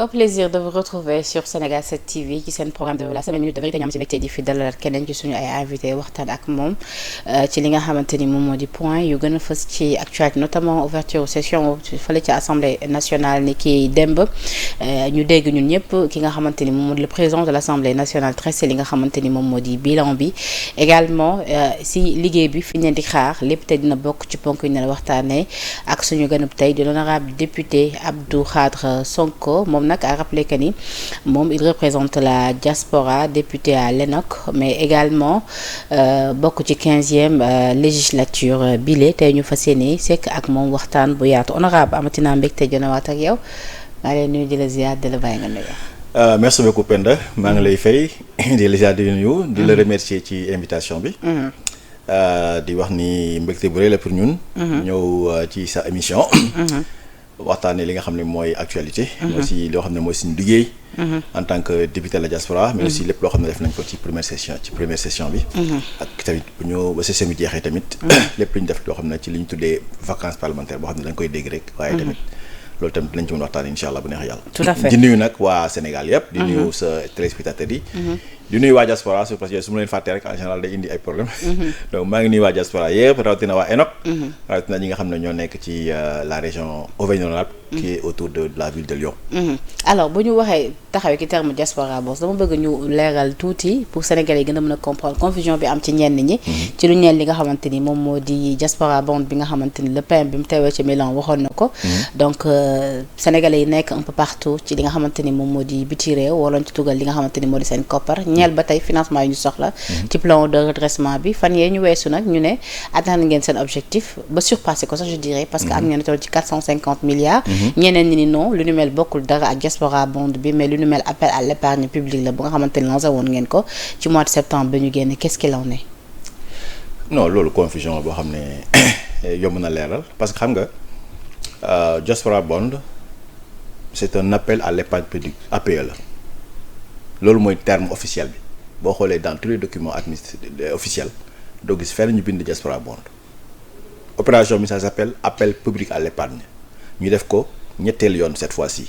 Au plaisir de vous retrouver sur Sénégal 7 TV ci seen programme de la semaine minute de vérité ñu am ci mbégte di fi dalal keneen ci suñu ay invité waxtaan ak moom ci li nga xamante ni moom moo di point yu gën a fës ci actualité notamment ouverture session fële ci assemblée nationale ni ki démb ñu dégg ñun ñëpp ki nga xamante ni moom moo di le président de l' assemblée nationale tressé li nga xamante ni moom moo di bilan bi également si liggéey bi fi ñu leen di xaar lépp te dina bokk ci ponk yu ne la waxtaanee ak suñu gënub tey di l'honorable député Abdou Khadre Sonko moom nag a rappelé que ni moom il représente la diaspora député à l'ENOC mais également bokk ci 15e législature bile tey ñu fas yéene sekk ak moom waxtaan bu yaatu honorable amatina mbégte jonawaat ak yow maa ngi lay nuyu di la ziar di la bàyyi nga nuyu. Merci beaucoup Penda maa ngi lay fay di la ziar di nuyu di la remercier ci invitation bi. di wax ni mbégte bu rëy la pour ñun. ñëw ci sa émission. waxtaanee li nga xam ne mooy actualité. mais aussi loo xam ne mooy suñu liggéey. en tant que député de la diaspora. mais aussi lépp loo xam ne def nañ ko ci première session bi. ak tamit bu ñu ba session bi jeexee tamit. lépp lu ñu def loo xam ne ci li ñu tuddee vacances parlementaires boo xam ne dañ koy dégg rek. waaye tamit loolu tamit dinañ ci mën waxtaan incha allah bu neex yàlla. tout à fait di nuyu nag waa Sénégal yëpp. di nuyu sa téléspectateurs yi. di nuyu waa diaspora parce que su ma leen fàttee rek en général day indi ay problème donc maa ngi nuyu waa diaspora yëpp rawatina waa ENOC. rawatina ñi nga xam ne ñoo nekk ci la région Auvergne-Rhône-Alpes qui est autour de la ville de Lyon. alors bu ñu waxee taxawee ci terme diaspora boos dama bëgg ñu leeral tuuti pour Sénégalais yi gën a mën a comprendre confusion bi am ci ñenn ñi. ci lu ñeel li nga xamante ni moom moo di diaspora bond bi nga xamante ni le PM bi mu teewee ci Milan waxoon na ko. donc Sénégalais yi nekk un peu partout ci li nga xamante ni moom moo di biti réew waroon ci tugal li nga xamante ni moo di seen koppar. ñeel ba tey financement yi ñu soxla. ci plan de redressement bi fan yee ñu weesu nag ñu ne atteindre ngeen seen objectif ba surpassé ko sax je dirais. parce que am ngeen toll ci 450 milliards. ñeneen ñi ni non lu nu mel bokkul dara ak diaspora bond bi mais lu nu mel appel à l' épargne publique la bu nga xamante ni lancé woon ngeen ko ci mois de septembre bi ñu génne qu'est-ce qu'il en est. non loolu confusion boo xam ne yomb na leeral parce que xam nga diaspora bond c' est un appel à l' épargne publique APE la. loolu mooy terme officiel bi boo xoolee dans tous les documents administratifs officiels doo gis fenn ñu bind diaspora bond opération bi ça s'appelle appel public à l'épargne ñu def ko ñetteel yoon cette fois-ci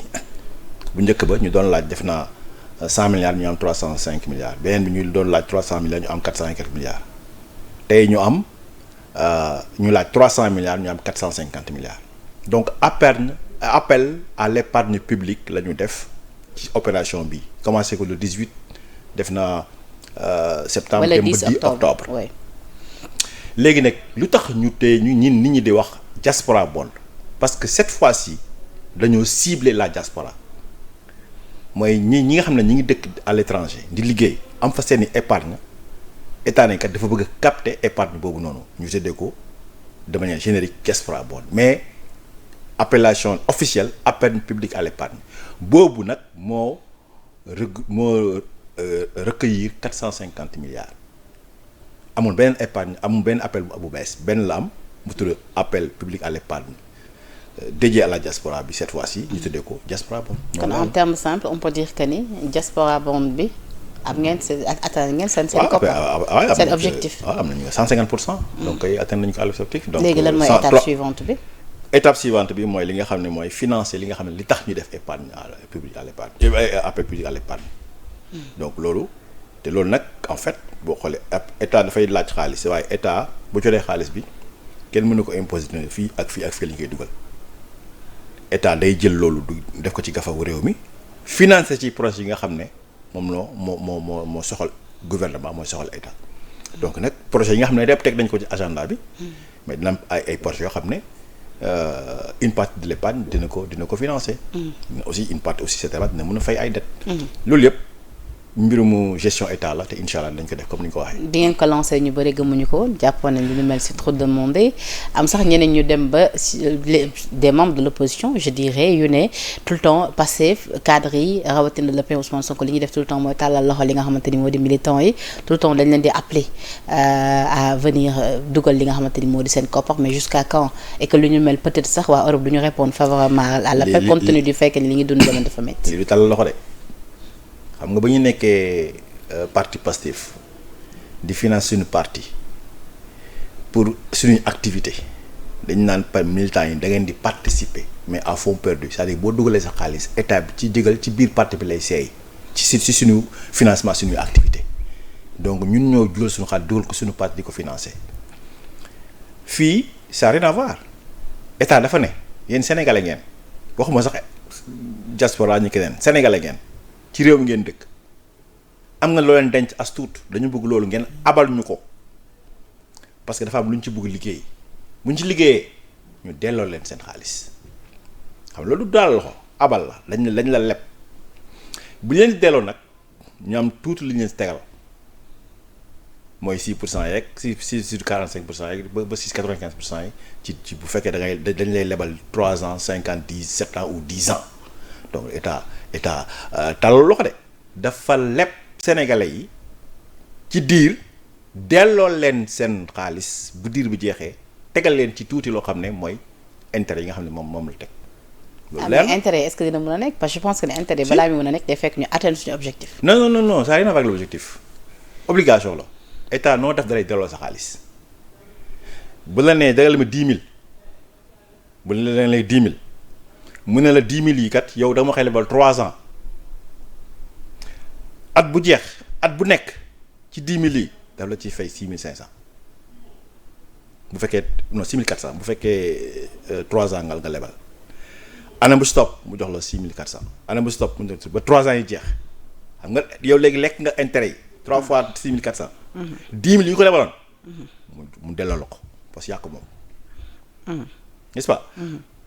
bu njëkk ba ñu doon laaj def naa 100 milliards ñu am 305 milliards beneen bi ñu doon laaj 300 milliards ñu am 400 et quelques milliards tey ñu am ñu laaj 300 milliards ñu am 450 milliards donc appel à l'épargne publique la ñu def ci opération bi commencé ko le 18 def na septembre dem ba 10 octobre léegi nag lu tax ñu tey ñu nit ñi di wax diaspora bond parce que cette fois-ci dañoo cibler la diaspora mooy ñi nga xam ne ñi ngi dëkk à l'étranger di liggéey am fa seeni épargne état nañ kat dafa bëgg a capter épargne boobu noonu ñu tuddee ko de manière générique diaspora bond mais appellation officielle appel public à l'épargne boobu nag moo recueillir 450 milliards amul benn épargne amul benn appel bu bees benn la am mu tudd appel public à l'épargne dédié à la diaspora bi cette fois-ci ñu tuddee ko diaspora bond. kon en termes simples on peut dire que ni diaspora bond bi am ngeen seen atteindre ngeen seen koppar seen objectif. waaw am nañu 150%. donc kay atteindre nañu ko à l'objectif. donc léegi lan mooy étape suivante bi. étape suivante bi mooy li nga xam ne mooy financer li nga xam ne li tax ñu def épargne public à l'épargne appel public à l'épargne donc loolu te loolu nag en fait boo xoolee état dafay laaj xaalis waaye état bu jotee xaalis bi kenn mënu ko imposer fii ak fii la ñu koy dugal état day jël loolu du def ko ci gafawu réew mi financer ci projet yi nga xam ne moom moo soxal gouvernement mooy soxal état donc nag projet yi nga xam ne lépp teg nañ ko ci agenda bi mais dina am ay projets yoo xam ne une partie de l'épargne dina ko financer. aussi une partie aussi c'est dina mën a fay ay dettes. loolu yëpp mbirumu gestion état la te incha allah dañ ko def comme ni ñu ko waxee. bi ngeen ko lancé ñu bëri gëmuñu ko woon jàppoon nañ lu ñu mel c'est trop demandé am sax ñeneen ñu dem ba des membres de l'opposition je dirais yu ne tout le temps Pastef cadre yi rawatina le PM Ousmane Sonko li ñuy def tout le temps mooy tàllal loxo li nga xamante ni moo di militants yi tout le temps dañ leen di appeler à venir dugal li nga xamante ni moo di seen koppar mais jusqu'à quand et que lu ñu mel peut-être sax waa Europe du ñu répondre favorablement à l'appel compte tenu du fait que li ngi dund leen dafa métti. li tàllal loxo de xam nga ba ñu nekkee parti Pastef di financer suñu parti pour suñuy activité dañ naan par militants yi da ngeen di participer mais à fond perdu c'est-à-dire boo dugalee sa xaalis état bi ci jégal ci biir parti bi lay seey ci suñu financement suñuy activité donc ñun ñoo jugal suñu xaalis dugal ko suñu parti di ko financer fii ça n'a rien à voir état dafa ne yéen sénégalais ngeen waxuma sax diaspora ñu keneen sénégalais ngeen ci réew mi ngeen dëkk am na loo leen denc as tuut dañu bëgg loolu ngeen abal ñu ko parce que dafa am lu ñu ci bëgg liggéey bu ñu ci liggéeyee ñu delloo leen seen xaalis xam loolu daal loxo abal la lañ la leb bu leen di delloo nag ñu am tuuti li ñu leen si tegal mooy 6% yeeg 45% yeeg ba 95% yi ci bu fekkee dañ lay lebal 3 ans 5 ans 10 7 ans ou 10 ans donc état talal loxo de dafa leb sénégalais yi ci diir delloo leen seen xaalis bu diir bi jeexee tegal leen ci tuuti loo xam ne mooy intérêt yi nga xam ne moom la teg. loolu leer na intérêt est-ce que dina mën a nekk parce que je pense que ne intérêt balaa mi mën a nekk day fekk ñu atteindre suñu objectif. non ça n'a rien à voir avec l'objectif obligation la état noo def dalay delloo sa xaalis bu la nee dagal ma 10 000 bu la nee 10 000 mu ne la 10 000 yi kat yow dama xëy lebal 3 ans at bu jeex at bu nekk ci 10 000 yi daf la ciy fay 6 500 bu fekkee non 6 400 bu fekkee 3 ans nga lebal année bu stop mu jox la 6 400 année bu stop mu jox ba 3 ans yi jeex xam nga yow léegi lekk nga intérêt yi 3 fois 6 400. 10 000 yi ñu ko lebaloon. mu delloo la ko parce que yaa ko moom. n'est-ce pas.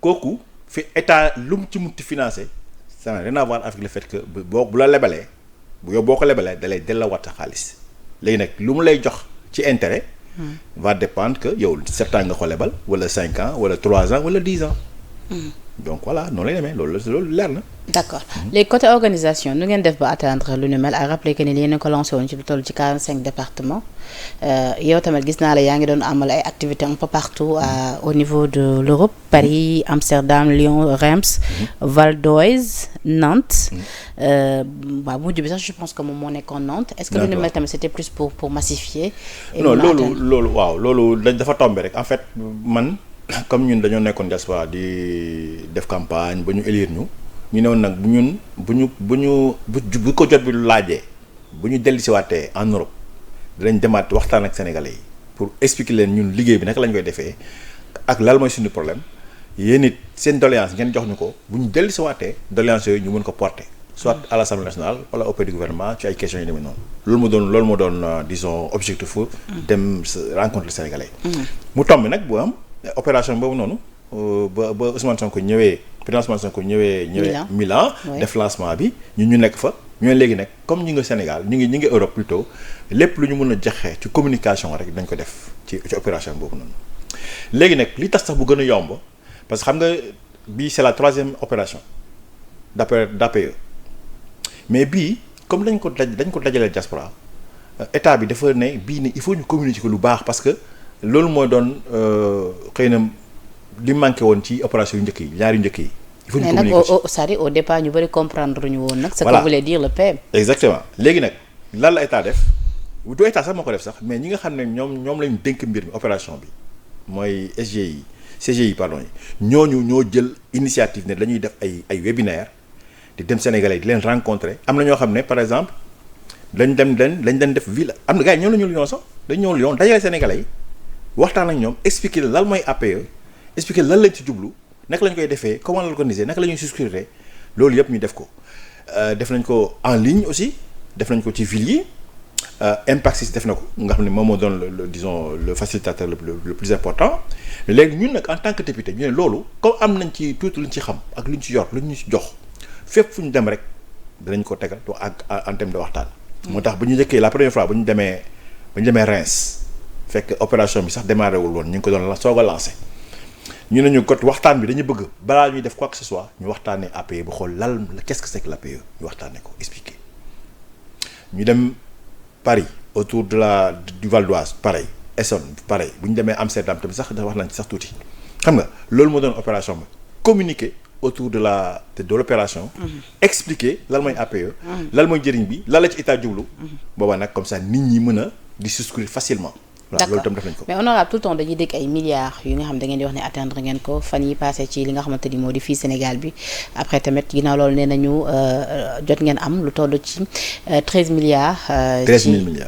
kooku fi état lu mu ci munti financé ça n'a rien à voir avec le fait que bu la lebalee bu yow boo ko lebalee da lay delloowaat sa xaalis léegi nag lu mu lay jox ci intérêt. va dépendre que yow 7 ans nga ko lebal wala 5 ans wala 3 ans wala 10 ans. donc voilà noonu lay demee loolu leer na. d'accord léegi côté organisation nu ngeen def ba atteindre lu ni mel à rappeler que ni yéen a ko lancé woon ci lu toll ci 45 départements yow tamit gis naa la yaa ngi doon amal ay activités un peu partout au niveau de l'Europe Paris Amsterdam Lyon Reims Val d'Oise Nantes waaw mujj bi sax je pense que moom moo nekkoon Nantes est-ce que lu ni mel tamit c'était plus pour massifier. non loolu dafa tombé rek en fait man. comme ñun dañoo nekkoon diaspora di def campagne ba ñu élire ñu ne woon nag bu ko jot bi laajee bu ñu dellusiwaatee en Europe dinañ demaat waxtaan ak sénégalais yi pour expliquer leen ñun liggéey bi naka lañ koy defee ak lan mooy suñu problème yéen it seen doléance ngeen jox ñu ko bu ñu dellusiwaatee doléance yooyu ñu mën ko porter soit à l'Assemblée nationale wala auprès du gouvernement ci ay questions yi demee noonu loolu moo doon disons objectif dem rencontrer sénégalais mu tombe nag bu am opération boobu noonu ba Ousmane Sonko ñëwee président Ousmane Sonko ñëwee Milan def lancement bi ñu nekk fa ñooy léegi nag comme ñi nga Sénégal ñu ngi Europe plutôt lépp lu ñu mën a joxe ci communication rek dañ ko def ci opération boobu noonu léegi nag li tax sax bu gën a yomb parce que xam nga bii c'est la 3e opération d'APE mais bii comme dañ ko dajalee diaspora état bi dafa ne bii ne il faut ñu communiquer ko lu baax parce que loolu mooy doon xëy na li manqué woon ci opération yu njëkk yi ñaari njëkk yi. il faut ñu communiquer mais nag c'est-à-dire au départ ñu bëri comprendre ñu woon nag. ce que voulait dire le PM. exactement léegi nag lan la état def du état sax moo ko def sax mais ñi nga xam ne ñoom lañ dénk mbir mi opération bi mooy CGI pardon ñooñu ñoo jël initiative ne dañuy def ay webinaire di dem Sénégalais di leen rencontrer am na ñoo xam ne par exemple lañ dem def ville am na gars yi ñoo la ñu Lyon sax dañ ñëw Lyon dajale Sénégalais yi. waxtaan ak ñoom expliquer lan mooy APE expliquer lan lañ ci jublu naka lañ koy defee comment l'organiser naka la ñuy souscrire loolu yëpp ñu def ko def nañ ko en ligne aussi def nañ ko ci ville yi Impact def na ko nga xam ne moom moo doon le facilitateur le plus important mais léegi ñun nag en tant que député ñu ne loolu comme am nañ ci tuuti luñ ci xam ak luñ ci yor luñ ñu ci jox fépp fu ñu dem rek dinañ ko tegal ak en terme de waxtaan. moo tax bu ñu njëkkee la première fois bu ñu demee Reims. fekk opération bi sax démarré wul woon ñu ngi ko doon soog a lancé ñu ne ñu got waxtaan bi dañu bëgg balaa ñuy def quoi que ce soit ñu waxtaanee APE bu xool qu'est-ce que c'est que l'APE ñu waxtaanee ko expliquer ñu dem Paris autour du Val d'Oise pareil Essonne pareil bu ñu demee Amsterdam tamit sax wax nañ ci sax tuuti xam nga loolu moo doon opération bi communiquer autour de l'opération expliquer lan mooy APE lan mooy njëriñ bi lan la ci état jublu booba nag comme ça nit ñi mën a di souscrire facilement voilà loolu tam def nañ ko. mais honorable tout le temps dañuy dégg ay milliards yu nga xam da ngeen di wax ne atteindre ngeen ko fan yi passé ci li nga xamante ni moo di fii Sénégal bi après tamit ginnaaw loolu nee nañu jot ngeen am lu toll ci 13 milliards.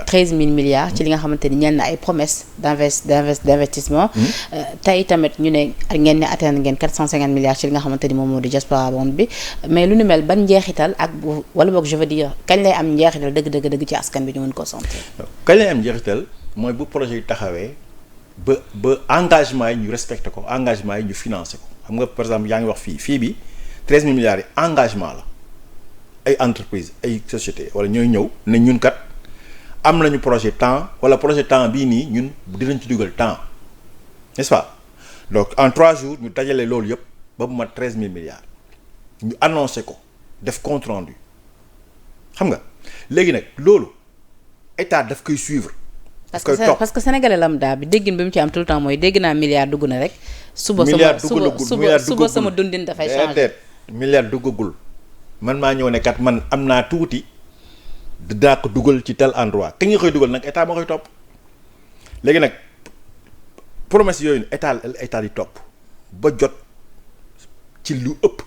13 000 milliards ci li nga xamante ni ñeel na ay promesses d'investissement. tey tamit ñu ne ngeen ne atteindre ngeen 450 milliards ci li nga xamante ni moom moo di diaspora bond bi mais lu nu mel ban njeexital ak wala boog je veux dire kañ lay am njeexital dëgg ci askan bi ñu mën koo sentir. kañ lay am njeexital mooy bu projet yi taxawee ba engagement yi ñu respecté ko engagement yi ñu financé ko xam nga par exemple yaa ngi wax fii bi 13 000 milliards yi engagement la ay entreprise ay société wala ñooy ñëw ne ñun kat am nañu projet temps wala projet temps bii nii ñun dinañ ci dugal temps n'est-ce pas donc en 3 jours ñu dajale loolu yëpp ba mu mat 13 000 milliards ñu annoncé ko def compte rendu xam nga léegi nag loolu état daf koy suivre. parce que sénégalais lambda bi déggin bi mu ci am tout le temps mooy dégg naa milliard dugg na rek. suba sama dundin dafay changer. milliard duggagul man maa ñëw ne kat man am naa tuuti dinaa ko dugal ci tel endroit kañ nga koy dugal nag état moo koy topp léegi nag promesse yooyu état di topp ba jot ci lu ëpp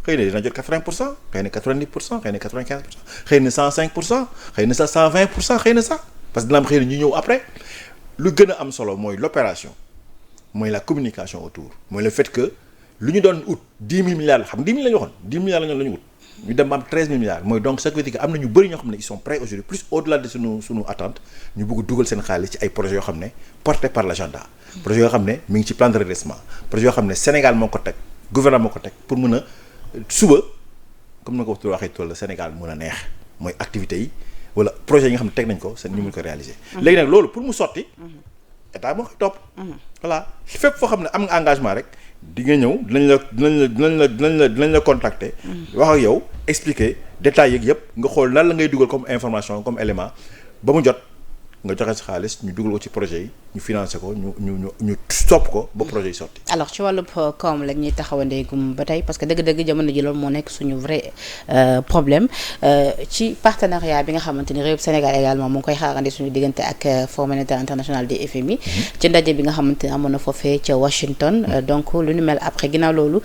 xëy na dina jot 80% xëy na 90% xëy na 95% xëy na 105% xëy na sax 120% xëy na sax. parce que dina am xëy na ñu ñëw après lu gën a am solo mooy l'opération mooy la communication autour mooy le fait que lu ñu doon ut 10 000 milliards la xam 10 000 la ñu waxoon 10 000 milliards la ñu ut ñu dem ba am 13 000 milliards mooy donc ça veut dire que am na ñu bëri ñoo xam ne ils sont prêts aujourd'hui plus au-delà de sunu attente ñu bëgg dugal seen xaalis ci ay projets yoo xam ne portés par l'agenda projets yoo xam ne mi ngi ci plan de redressement projets yoo xam ne Sénégal moo ko teg gouvernement moo ko teg pour mën a suba comme na ko waxee tool la Sénégal mën a neex mooy activités yi wala projet yi nga xam ne teg nañ ko seen ñu mun ko réaliser. léegi nag loolu pour mu sotti. état moo koy topp. voilà fépp foo xam ne am nga engagement rek di nga ñëw dinañ la contacter. wax ak yow expliquer détails yeeg yëpp nga xool nan la ngay dugal comme information comme élément ba mu jot nga joxe sa xaalis ñu dugal ko ci projet yi ñu financer ko ñu topp ko ba projet yi sotti. alors ci wàllub koom la ñuy taxawandeegum ba tey parce que dëgg-dëgg jamono ji loolu moo nekk suñu vrai problème ci partenariat bi nga xamante ni réew Sénégal également mu ngi koy xaarandi suñu diggante ak Fonds monétaire international di FMI. ci ndaje bi nga xamante ni amoon na foofee ca Washington. donc lu ni mel après ginnaaw loolu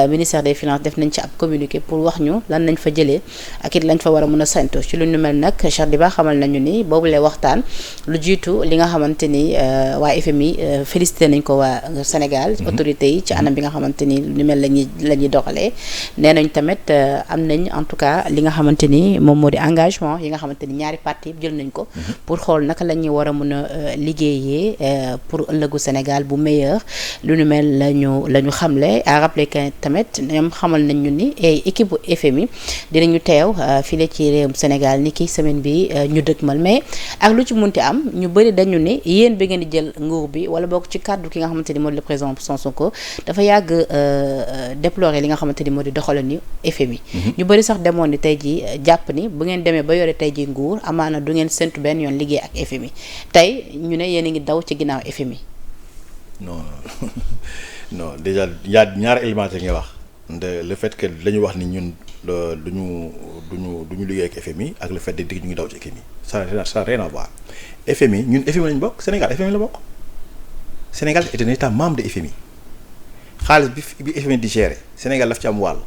ministère des finances def nañ ci ab communiqué pour wax ñu lan nañ fa jëlee ak it lañ fa war a mën a saytu ci lu ni mel nag Cheikh Diba xamal nañu ni boobulee waxtaan. lu jiitu li nga xamante ni waa FMI félicité nañ ko waa Sénégal autorités yi ci anam bi nga xamante ni lu mel la ñuy doxalee nee nañ tamit am nañ en tout cas li nga xamante ni moom moo di engagement yi nga xamante ni ñaari parti yëpp jël nañ ko pour xool naka la ñuy war a mën a liggéeyee pour ëllëgu Sénégal bu meilleur lu nu mel la ñu xamle à rappeler que tamit ñoom xamal nañ ñu ni équipe bu FMI dinañu teew file ci réewum Sénégal ni ki semaine bi ñu dëgmal mais ak lu ci munti am ñu bëri dañu ne yéen bi ngeen di jël nguur bi wala bokk ci kàddu ki nga xamante ni moo di le président Sonko dafa yàgg déplorer li nga xamante ni moo di doxalinu FMI. ñu bëri sax demoon ni tey jii jàpp ni bu ngeen demee ba yore tey jii nguur amaana du ngeen séntu benn yoon liggéey ak FMI tey ñu ne yéen a ngi daw ci ginnaaw FMI. non déjà yaa ñaari éléments nga wax le fait que lañu wax ni ñun duñu liggéey ak FMI ak le fait de digg ñu ngi daw ci FMI ça n'a rien à voir. FMI ñun FMI lañu bokk Sénégal FMI la bokk Sénégal est un état membre de FMI xaalis bi FMI di gérer Sénégal daf ci am wàll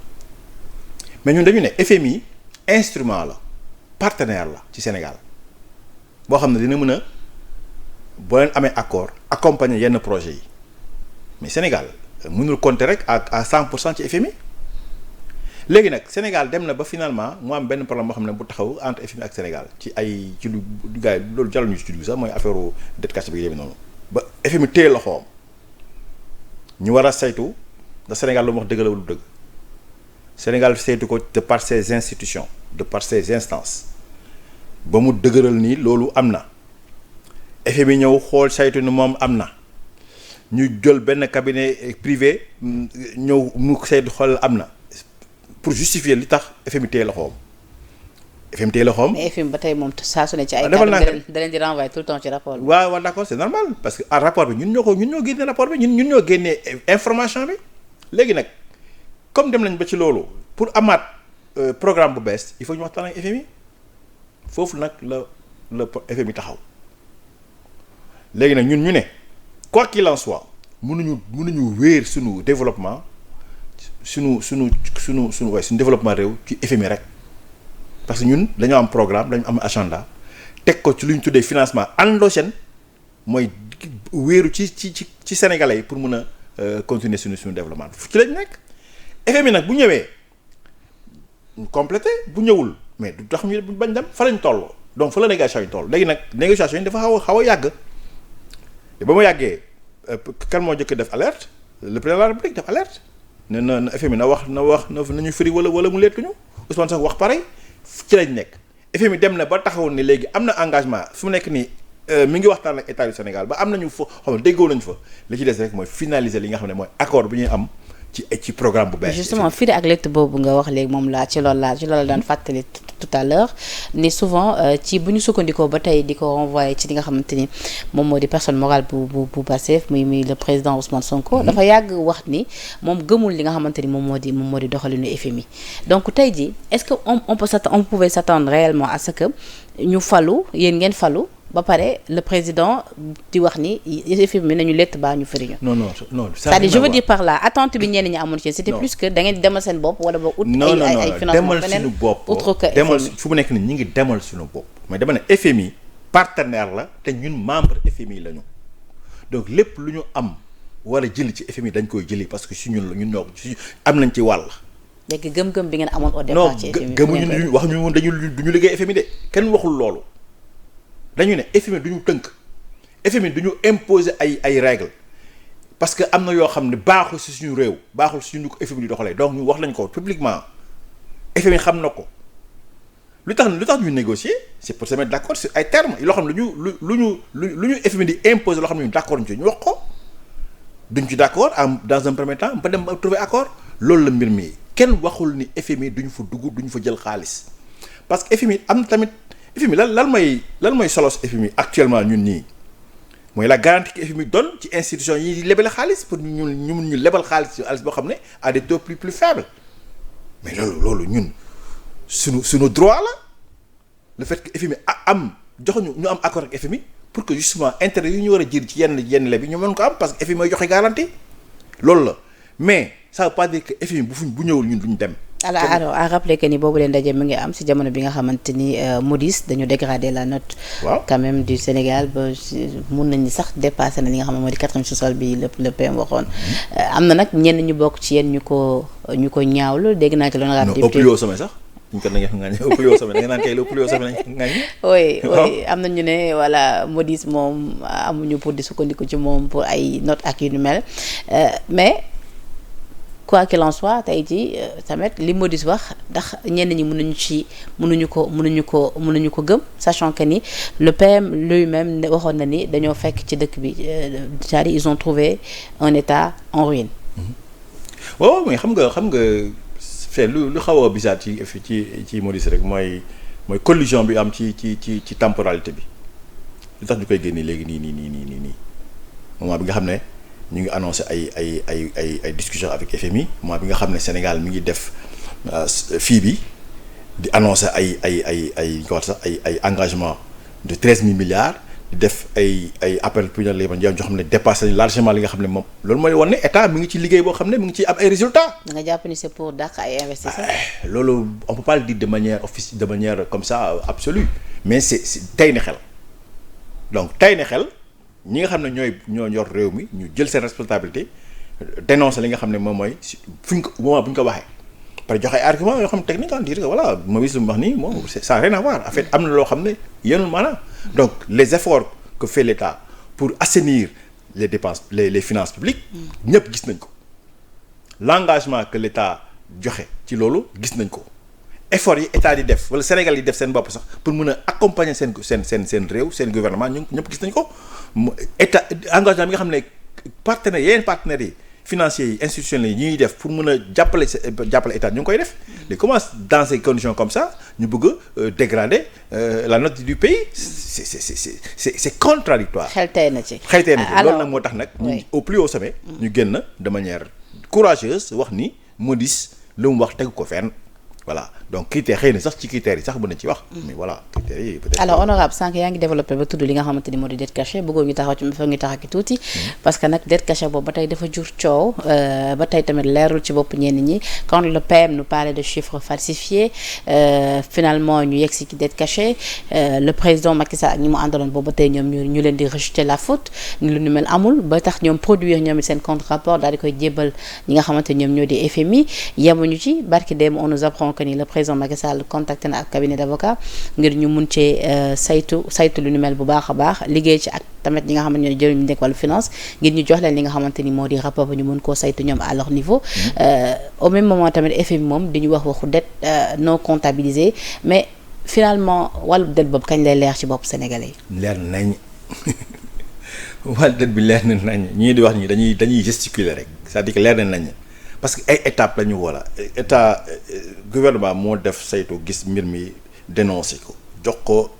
mais ñun dañu ne FMI instrument la partenaire la ci Sénégal boo xam ne dina mën a boo leen amee accord accompagner yenn projet yi mais Sénégal mënul compter rek à 100% ci FMI léegi nag Sénégal dem na ba finalement mu am benn problème boo xam ne bu taxaw entre FMI ak Sénégal ci lu gars yi loolu jarul ñu ci dugg sax mooy affaire dette cash bi yéeme noonu ba FMI téye loxoom ñu war a saytu ndax Sénégal lu mu wax dëgg la wala du dëgg Sénégal saytu ko de par ses institutions de par ses instances ba mu dëgëral nii loolu am na FMI ñëw xool saytu ni moom am na ñu jël benn cabinet privé ñëw mu saytu xool am na. pour justifier li tax FMI téye loxoom. mais FMI ba tey moom saa su ne ci ay. defal naa da leen di renvoyer tout le temps ci rapport bi. waaw d'accord c'est normal parce que rapport bi ñun ñoo génne rapport bi ñun ñoo génne information bi léegi nag comme dem nañ ba ci loolu pour amaat programme bu bees il faut ñu waxtaan ak FMI foofu nag la FMI taxaw léegi nag ñun ñu ne quoi qu'il en soit mënuñu wéer suñu développement suñu développement réew ci FMI rek parce que ñun dañoo am programme dañu am agenda teg ko ci lu ñu tuddee financement endogène mooy wéeru ci sénégalais yi pour mën a continuer suñu développement ci lañ nekk. FMI nag bu ñëwee complété bu ñëwul mais du tax ñu bañ dem fa lañ toll donc fa la négociation yi toll léegi nag négociation yi dafa xaw a yàgg te ba mu yàggee kan moo jëkk def alerte le président de la République def alerte ne na FMI na ñu firi wala mu leetuñu Ousmane Sonko wax pareil ci lañ nekk FMI dem na ba taxawoon ne léegi am na engagement fu mu nekk nii mi ngi waxtaan ak état du Sénégal ba am nañu fa xam ne déggoo nañu fa li ci des rek mooy finaliser li nga xam ne mooy accord bi ñuy am ci programme bu bees. justement firi ak lett boobu nga wax léegi moom laa ci loolu daan fàttali tout à l'heure ni souvent ci bu ñu sukkandikoo ba tey di ko renvoyer ci li nga xamante ni moom moo di personne morale bu Pastef muy le président Ousmane Sonko. dafa yàgg wax ni moom gëmul li nga xamante ni moom moo di doxalinu FMI. donc tey jii est-ce que on pouvait s'attendre réellement à ce que ñu falu yéen ngeen falu. ba pare le président di wax ni FMI nañu lett baa ñu fëriñu. non c'est-à-dire je veux dire par là attente bi ñenn ñi amoon ci c'était plus que da ngeen demal seen bopp wala ba ut ay financement feneen autre que demal fu mu nekk ni ñi ngi demal suñu bopp mais dama ne FMI partenaire la te ñun membre FMI lañu donc lépp lu ñu am war a jëli ci FMI dañ koy jëli parce que si ñun la ñun ñoo am nañ ci wàll. léegi gëm-gëm bi ngeen amoon au départ ci FMI gëmuñu wax ñu duñu liggéey FMI de kenn waxul loolu dañu ne FMI du ñu tënk FMI du ñu imposer ay règles parce que am na yoo xam ne baaxul ci suñu réew baaxul ci suñu ko FMI di doxalee donc ñu wax lañ ko publiquement FMI xam na ko lu tax ñu négocier c'est pour se mettre d'accord sur ay termes loo xam ne lu ñu FMI di imposer loo xam ne ñu d'accord ñu wax ko duñ ci d'accord dans un premier temps ba dem ba trouver accord loolu la mbir mi kenn waxul ni FMI duñu fa dugg duñu fa jël xaalis parce que FMI am na tamit. FMI lan mooy solos FMI actuellement ñun nii mooy la garantie que FMI donne ci institution yi lebal xaalis pour ñu lebal xaalis boo xam ne à des taux plus faibles mais loolu ñun suñu droit la le fait que FMI ñu am accord ak FMI pour que justement intérêt yu ñu war a jël ci yenn leb yi ñu mën ko am parce que FMI mooy joxe garantie loolu la mais ça veut pas dire que FMI bu ñëwul ñun duñ dem. alors à rappeler que ni boobu leen ndaje mi ngi am ci jamono bi nga xamante ni Moody's dañu dégradé la note. waaw quand même du Sénégal ba mun nañu sax dépassé na li nga xam ne moo di 4e sous-sol bi le PM waxoon. am na nag ñenn ñu bokk ci yéen ñu ko ñaawlu dégg naa ci l'honorable député. au plus haut sommet sax ñu ko ŋaññi au plus haut sommet da nga naan kay le plus haut sommet lañ ŋaññi. oui am na ñu ne voilà Moody's moom amuñu pour di sukkandiku ci moom pour ay notes ak yu ni mel mais. quoi qu'il en soit tey jii tamit li Moody's wax ndax ñenn ñi mënuñu ko gëm sachant que ni le PM lui-même waxoon na ni dañoo fekk ci dëkk bi c'est-à-dire ils ont trouvé un état en ruine. waaw mais xam nga fait lu xaw a bizarre ci Moody's rek mooy collision bi am ci temporalité bi lu tax ñu koy génne léegi nii moment bi nga xam ne. ñu ngi annoncé ay discussions avec FMI mois bi nga xam ne Sénégal mi ngi def fii bi di annoncé ay engagement de 13 000 milliards di def ay appel pour ñu yoo xam ne dépassé largement li nga xam ne moom loolu mooy wane ne état mi ngi ci liggéey boo xam ne mi ngi ci am ay résultats. da nga jàpp ni c'est pour dàq ay investisseurs. loolu on peut pas le dire de manière comme ça absolue mais c'est tey na xel donc tey na xel. ñi nga xam ne ñoo yor réew mi ñu jël seen responsabilité dénoncer li nga xam ne moom mooy moment bu ñu ko waxee pare joxe ay argument yoo xam ne technique en dire que voilà Maurice lu mu wax nii moom ça n'a rien à voir en fait am na loo xam ne yenul maanaam donc les efforts que fait l'État pour assainir les dépenses les finances publiques ñëpp gis nañ ko l'engagement que l'État joxe ci loolu gis nañ ko effort yi état di def wala Sénégal yi def seen bopp sax pour mën a accompagner seen réew seen gouvernement ñu ñëpp gis nañ ko état engagement bi nga xam ne yeneen partenaires yi financiers yi institutionnels yi ñuy def pour mën a jàppale état ñu ngi koy def mais comment dans ces conditions comme ça ñu bëgg a dégrader la note du pays c'est contradictoire xel tey na ci loolu nag moo tax nag ñu au plus haut sommet ñu génn de manière courageuse wax ni Moody's lu mu wax tegu ko fenn voilà donc critères xëy na sax ci critères yi sax mën na ci wax. mais voilà critères yi peut-être. alors honorable sànq yaa ngi développé ba tudd li nga xamante ni moo di dette cachée bëggoon ñu taxaw ci fa ñu taxaw ci tuuti. parce que nag dette cachée boobu ba tey dafa jur coow ba tey tamit leerul ci bopp ñenn ñi quand le PM nous parlait de chiffres falsifiés finalement ñu yegg si ci dette cachée le président Macky Sall ak ñi mu àndaloon boobu ba tey ñoom ñu leen di rejeter la faute ni lu nu mel amul ba tax ñoom produire ñoom it seen contre rapport daal di koy jébbal ñi nga xamante ñoom ñoo di FMI yemuñu ci barki dem on nous apprend que ni le président Macky Sall contacté na ak cabinet d'avocat ngir ñu mun cee saytu lu nu mel bu baax a baax liggéey ci ak tamit ñi nga xamante ne jëriñu nekk wàllu finance ngir ñu jox leen li nga xamante ni moo di rapport ba ñu mun koo saytu ñoom à leur niveau au même moment tamit FMI moom di ñu wax waxu dette non comptabilisée mais finalement wàllu dette boobu kañ lay leer ci bopp sénégalais yi. leer nañ wàllu dette bi leer nañ ñii di wax ñi dañuy gesticuler rek c'est-à-dire que leer nañ parce que ay étapes la ñu wala état gouvernement moo def saytu gis mbir mi dénoncé ko jox ko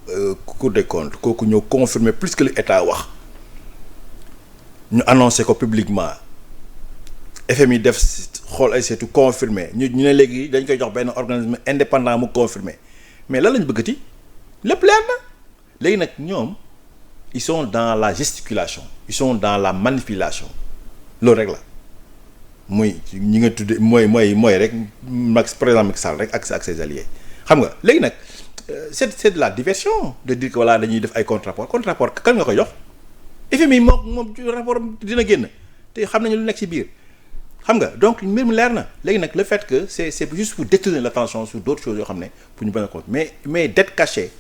Cour des comptes kooku ñëw confirmer plus que lu état wax ñu annoncé ko publiquement FMI def xool ay saytu confirmer ñu ne léegi dañ koy jox benn organisme indépendant mu confirmer mais lan lañ bëggati lépp leer na léegi nag ñoom ils sont dans la gesticulation ils sont dans la manipulation loolu rek la. muy ñi nga tudde mooy rek président Macky Sall rek ak ses alliés xam nga léegi nag c'est de la diversion de dire que voilà dañuy def ay contre-rapport kan nga koy jox FMI moom rapport dina génn te xam nañu lu nekk ci biir xam nga donc mbir mi leer na léegi nag le fait que c'est juste pour détourner l'attention sur d'autres choses yoo xam ne pour ñu bañ a compte mais dette cachée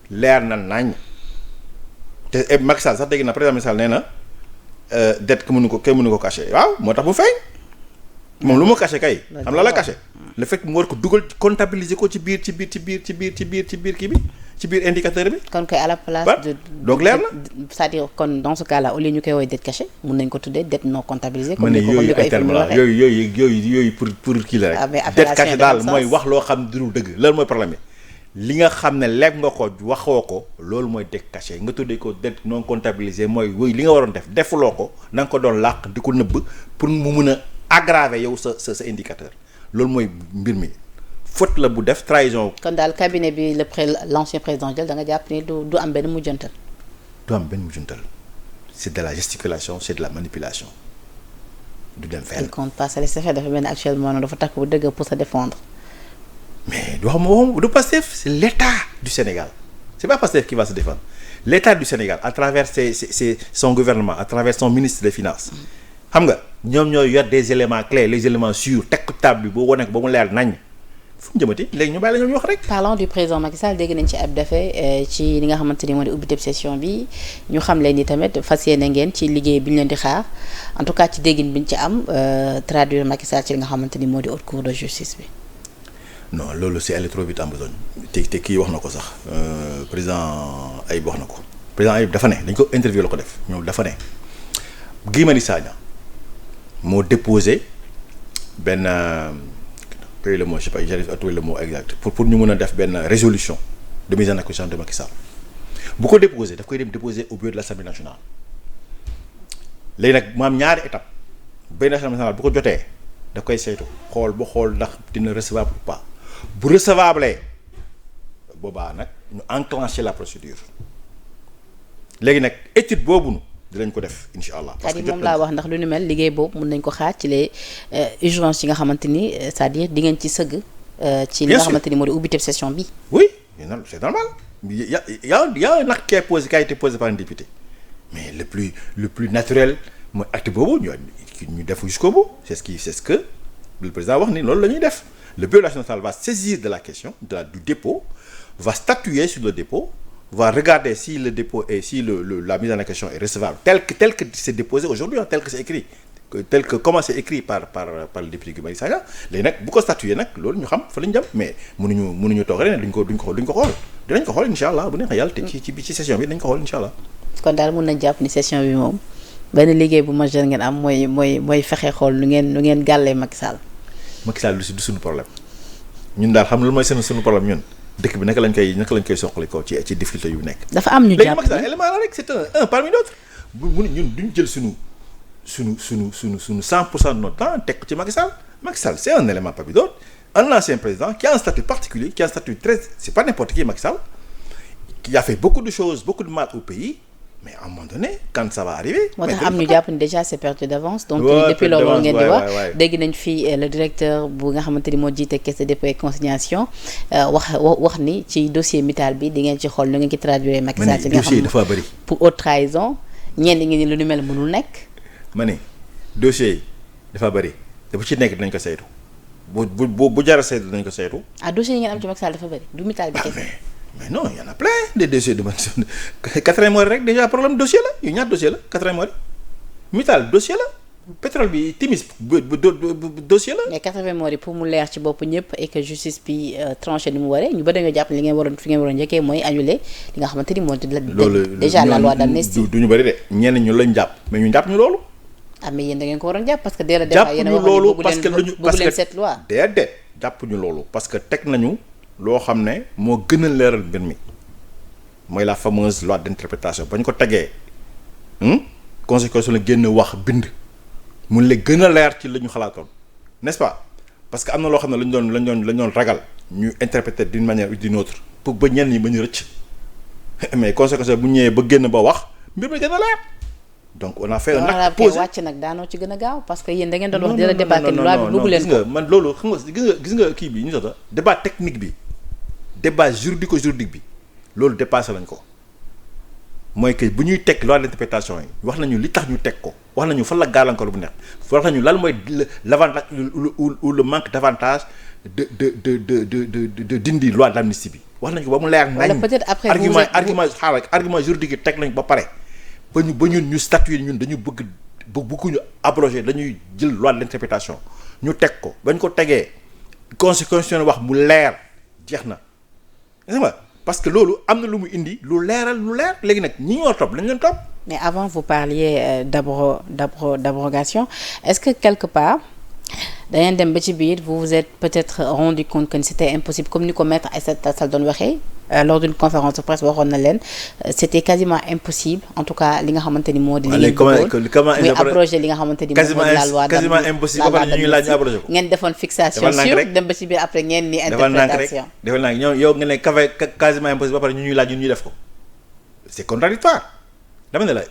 leer na nañ te Macky Sall sax dégg na président Macky Sall nee na dette kenn mënu ko caché waaw moo tax mu feeñ moom lu ma caché kay xam la caché le fait mu war ko dugal comptabiliser ko ci biir kii bi ci biir indicateur bi. kon kay à la place de donc leer na. c'est-à-dire kon dans ce cas là au lieu ñu koy woowee dette cachée mun nañ ko tuddee dette non comptabilisée. comme ni ko ay termes la yooyu pour kii la rek. dette cachée daal mooy wax loo xam du dëgg loolu mooy problème bi. li nga xam ne leb nga ko waxoo ko loolu mooy dette cachée nga tuddee ko dette non comptabilisée mooy li nga waroon defuloo ko na nga ko doon làq di ko nëbb pour mu mun a aggraver yow sa indicateur loolu mooy mbir mi faute la bu def trahison. kon daal cabinet bi l'ancien président jël da nga jàpp ni du am benn mujjantal. du am benn mujjantal c'est de la gesticulation c'est de la manipulation du dem fenn. il compte pas se laisser faire dafa mel ni actuellement noonu dafa takk bu dëgg pour se défendre. mais du xam du Pastef c'est l'État du Sénégal c'est pas Pastef qui va se défendre l'État du Sénégal à travers son gouvernement à travers son ministre des Finances xam nga ñoom ñooy yor des éléments clés les éléments sûrs teg ko table bi boo wane ko ba mu leer nañ fu mu jëmati léegi ñu bàyyi la ñoom ñu wax rek. parlant du président Macky Sall dégg nañ ci ab defee ci li nga xamante ni moo di ubbiteb session bi ñu xam leen ni tamit fas yéene ngeen ci liggéey bi ñu leen di xaar en tout cas ci déggin bi ñu ci am traduire Macky Sall ci li nga xamante ni moo di haute cour de justice bi. non loolu c'est aller trop vite en besogne te kii wax na ko sax président Ayib wax na ko président Ayib dafa ne dañ ko interview la ko def ñoom dafa ne Guy Marius Sagna moo déposé benn le mot je sais pas j'arrive à trouver le mot exact pour ñu mën a def benn résolution de mise en accusation de Macky Sall bu ko déposé daf koy dem déposer au bureau de l'Assemblée nationale léegi nag mu am ñaari étape benn Assemblée nationale bu ko jotee daf koy saytu xool ndax dina recevable ou pas bu recevable boobaa nag ñu enclencher la procédure léegi nag étude boobu dinañ ko def incha allah. parce que moom laa wax ndax lu ni mel liggéey boobu mun nañ ko xaar ci les urgences yi nga xamante ni c'est-à-dire di ngeen ci sëgg. ci li nga xamante ni moo di ubbiteb session bi. oui c'est normal y a un acte qui a été posé par un député mais le plus naturel mooy acte boobu ñu def jusqu'au bout c'est ce que le président wax ni loolu la ñuy def le bureau national va saisir de la question du dépôt va statuer sur le dépôt va regarder si le dépôt et si la mise en question est recevable tel que c'est déposé aujourd'hui tel que c'est écrit comment c'est écrit par le député Guy Marius Sagna léegi nag bu ko statuer nag loolu ñu xam fa la ñu jëm mais mënuñu toog rek ne duñ ko xool dinañ ko xool incha allah bu neexee yàlla te ci session bi dinañ ko xool incha allah. kon daal mën nañ jàpp ni session bi moom benn liggéey bu majeur ngeen am mooy fexe xool nu ngeen gàllee Macky Sall. Macky Sall du suñu problème ñun daal xam lu mooy suñu problème ñun dëkk bi naka lañ koy soqali ko ci difficulté yu nekk. dafa am ñu jàpp léegi Macky Sall élément la rek c'est un parmi d'autres ñun duñ jël suñu 100% de notre temps teg ko ci Macky Sall c'est un élément parmi d'autres un ancien président qui a un statut particulier, qui a un statut très... C'est pas n'importe qui, Macky Sall, qui a fait beaucoup de choses, beaucoup de mal au pays, mais à un moment donné, quand ça va arriver... moo tax am ñu jàpp ni déjà c'est perdu d'avance. donc depuis loolu ngeen di wax dégg nañ fii le directeur bu nga xamante ni moo jiite caisse de dépôt et consignation wax ni ci dossier Mittal bi di ngeen ci xool nu ngeen ci traduire Macky Sall ci nga xam dafa bëri pour haute trahison ñenn ñi ni lu ni mel mënul nekk. ma ne dossier yi dafa bëri te bu ci nekk dinañ ko saytu bu jar a saytu dinañ ko saytu. dossier yi ngeen am ci Macky Sall dafa bëri du Mittal bi kese. mais non il y en a plein des dossiers de Macky Sall quatrième mois rek déjà problème dossier la yu ñaar dossier la quatrième mois Mittal dossier la pétrole bi Timis dossier la. mais 80 mois yi pour mu leer ci bopp ñëpp et que justice bi tranché ni mu waree ñu bëri nga jàpp li ngeen waroon njëkkee mooy annuler li nga xamante ni moo di. loolu déjà la loi d'amnistie du ñu bëri de ñenn ñu lañ jàpp mais ñu jàpp ñu loolu. mais yéen da ngeen ko waroon jàpp parce que dès le départ yéen a waxoon ni bëggu leen cette loi. déedéet jàpp ñu loolu parce que teg nañu loo xam ne moo gën a leeral mbir mi mooy la fameuse loi d'interprétation ba ñu ko tegee conséquence la génn wax bind mun la gën a leer ci la ñu xalaatoon n'est-ce pas parce que am na loo xam ne lañ doon ragal ñu interpréter d'une manière ou d'une autre pour ba ñenn ñi ba ñu rëcc mais conséquence bu ñëwee ba génn ba wax mbir mi gën a leer donc on a fait un acte posé wàcc nag daanoo ci gën a gaaw parce que yéen da ngeen doon wax dina débat que loi bi bëggu leen ko. gis nga man loolu xam nga gis nga kii bi ñu sota débat technique bi débat juridique bi loolu dépassé lañ ko mooy que bu ñuy teg loi d'interprétation yi wax nañu li tax ñu teg ko wax nañu fan la gàllankoor bu nekk wax nañu lan mooy l'avantage ou le manque d'avantage de dindi loi d'amnistie bi wax nañu ko ba mu leer nañ. wala peut-être après argument juridique yi teg nañ ba pare ba ñun ñu statuer ñun dañu bëgguñu abroger dañuy jël loi d'interprétation ñu teg ko bañ ko tegee conséquence wax mu leer jeex na gis nga parce que loolu am na lu mu indi lu leer léegi nag ñi ñoo topp lañ leen topp. mais avant vous parliez d'abrogation est-ce que quelque part da ngeen dem ba ci biir vous vous êtes peut-être rendu compte que c'était impossible comme ni ko maître Aïssata Tall doon waxee lors d'une conférence de presse waxoon na leen c'était quasiment impossible en tout cas li nga xamante ni moo di. li ngeen bëggoon muy abroger li nga xamante ni moom mooy la loi quasiment impossible ba pare ñu laaj ñu abroger ko. ngeen defoon fixation sur dem ba ci biir après ngeen ni interprétation. defal naa ñoom yow nga ne quasiment impossible ba pare ñu ñuy laaj ñun ñuy def ko c'est contradictoire dama ne la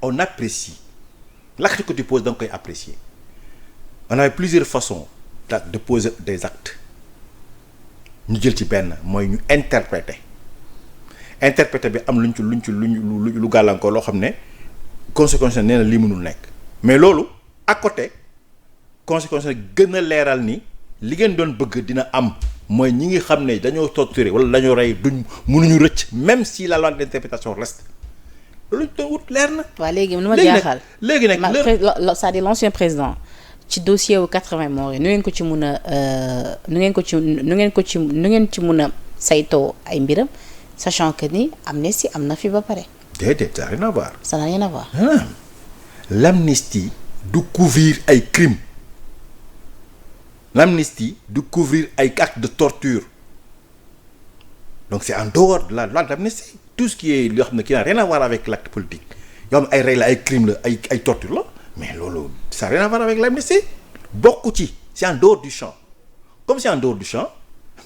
on apprécie l'acte que tu poses da nga koy apprécier. On avait plusieurs façons de poser des actes ñu jël ci benn mooy ñu interpréter bi am luñ ci lu gàllankoor loo xam ne conséquence nee na lii mënul nekk mais loolu à côté conséquence gën a leeral ni li ngeen doon bëgg dina am mooy ñi ngi xam ne dañoo torturer wala dañoo rey mënuñu rëcc même si la loi d'interprétation reste loolu doon wut leer na. waaw léegi lu ma jaaxal léegi nag c'est-à-dire l'ancien président. ci dossier wu 80 morts yi nu ngeen ko ci mun a nu ngeen ci mun a saytoo ay mbiram sachant que ni amnistie am na fi ba pare. déedéet ça n'a rien à voir. ça n'a rien à voir. L'amnistie du couvrir ay crimes l'amnistie du couvrir ay actes de torture donc c'est en dehors de la loi d'amnistie tout ce qui est loo xam ne qui n'a rien à voir avec l'acte politique yoo xam ne ay rey la ay crime la ay torture la. mais loolu ça n'a rien à voir avec l'amnistie bokku ci c'est en dehors du champ comme c'est en dehors du champ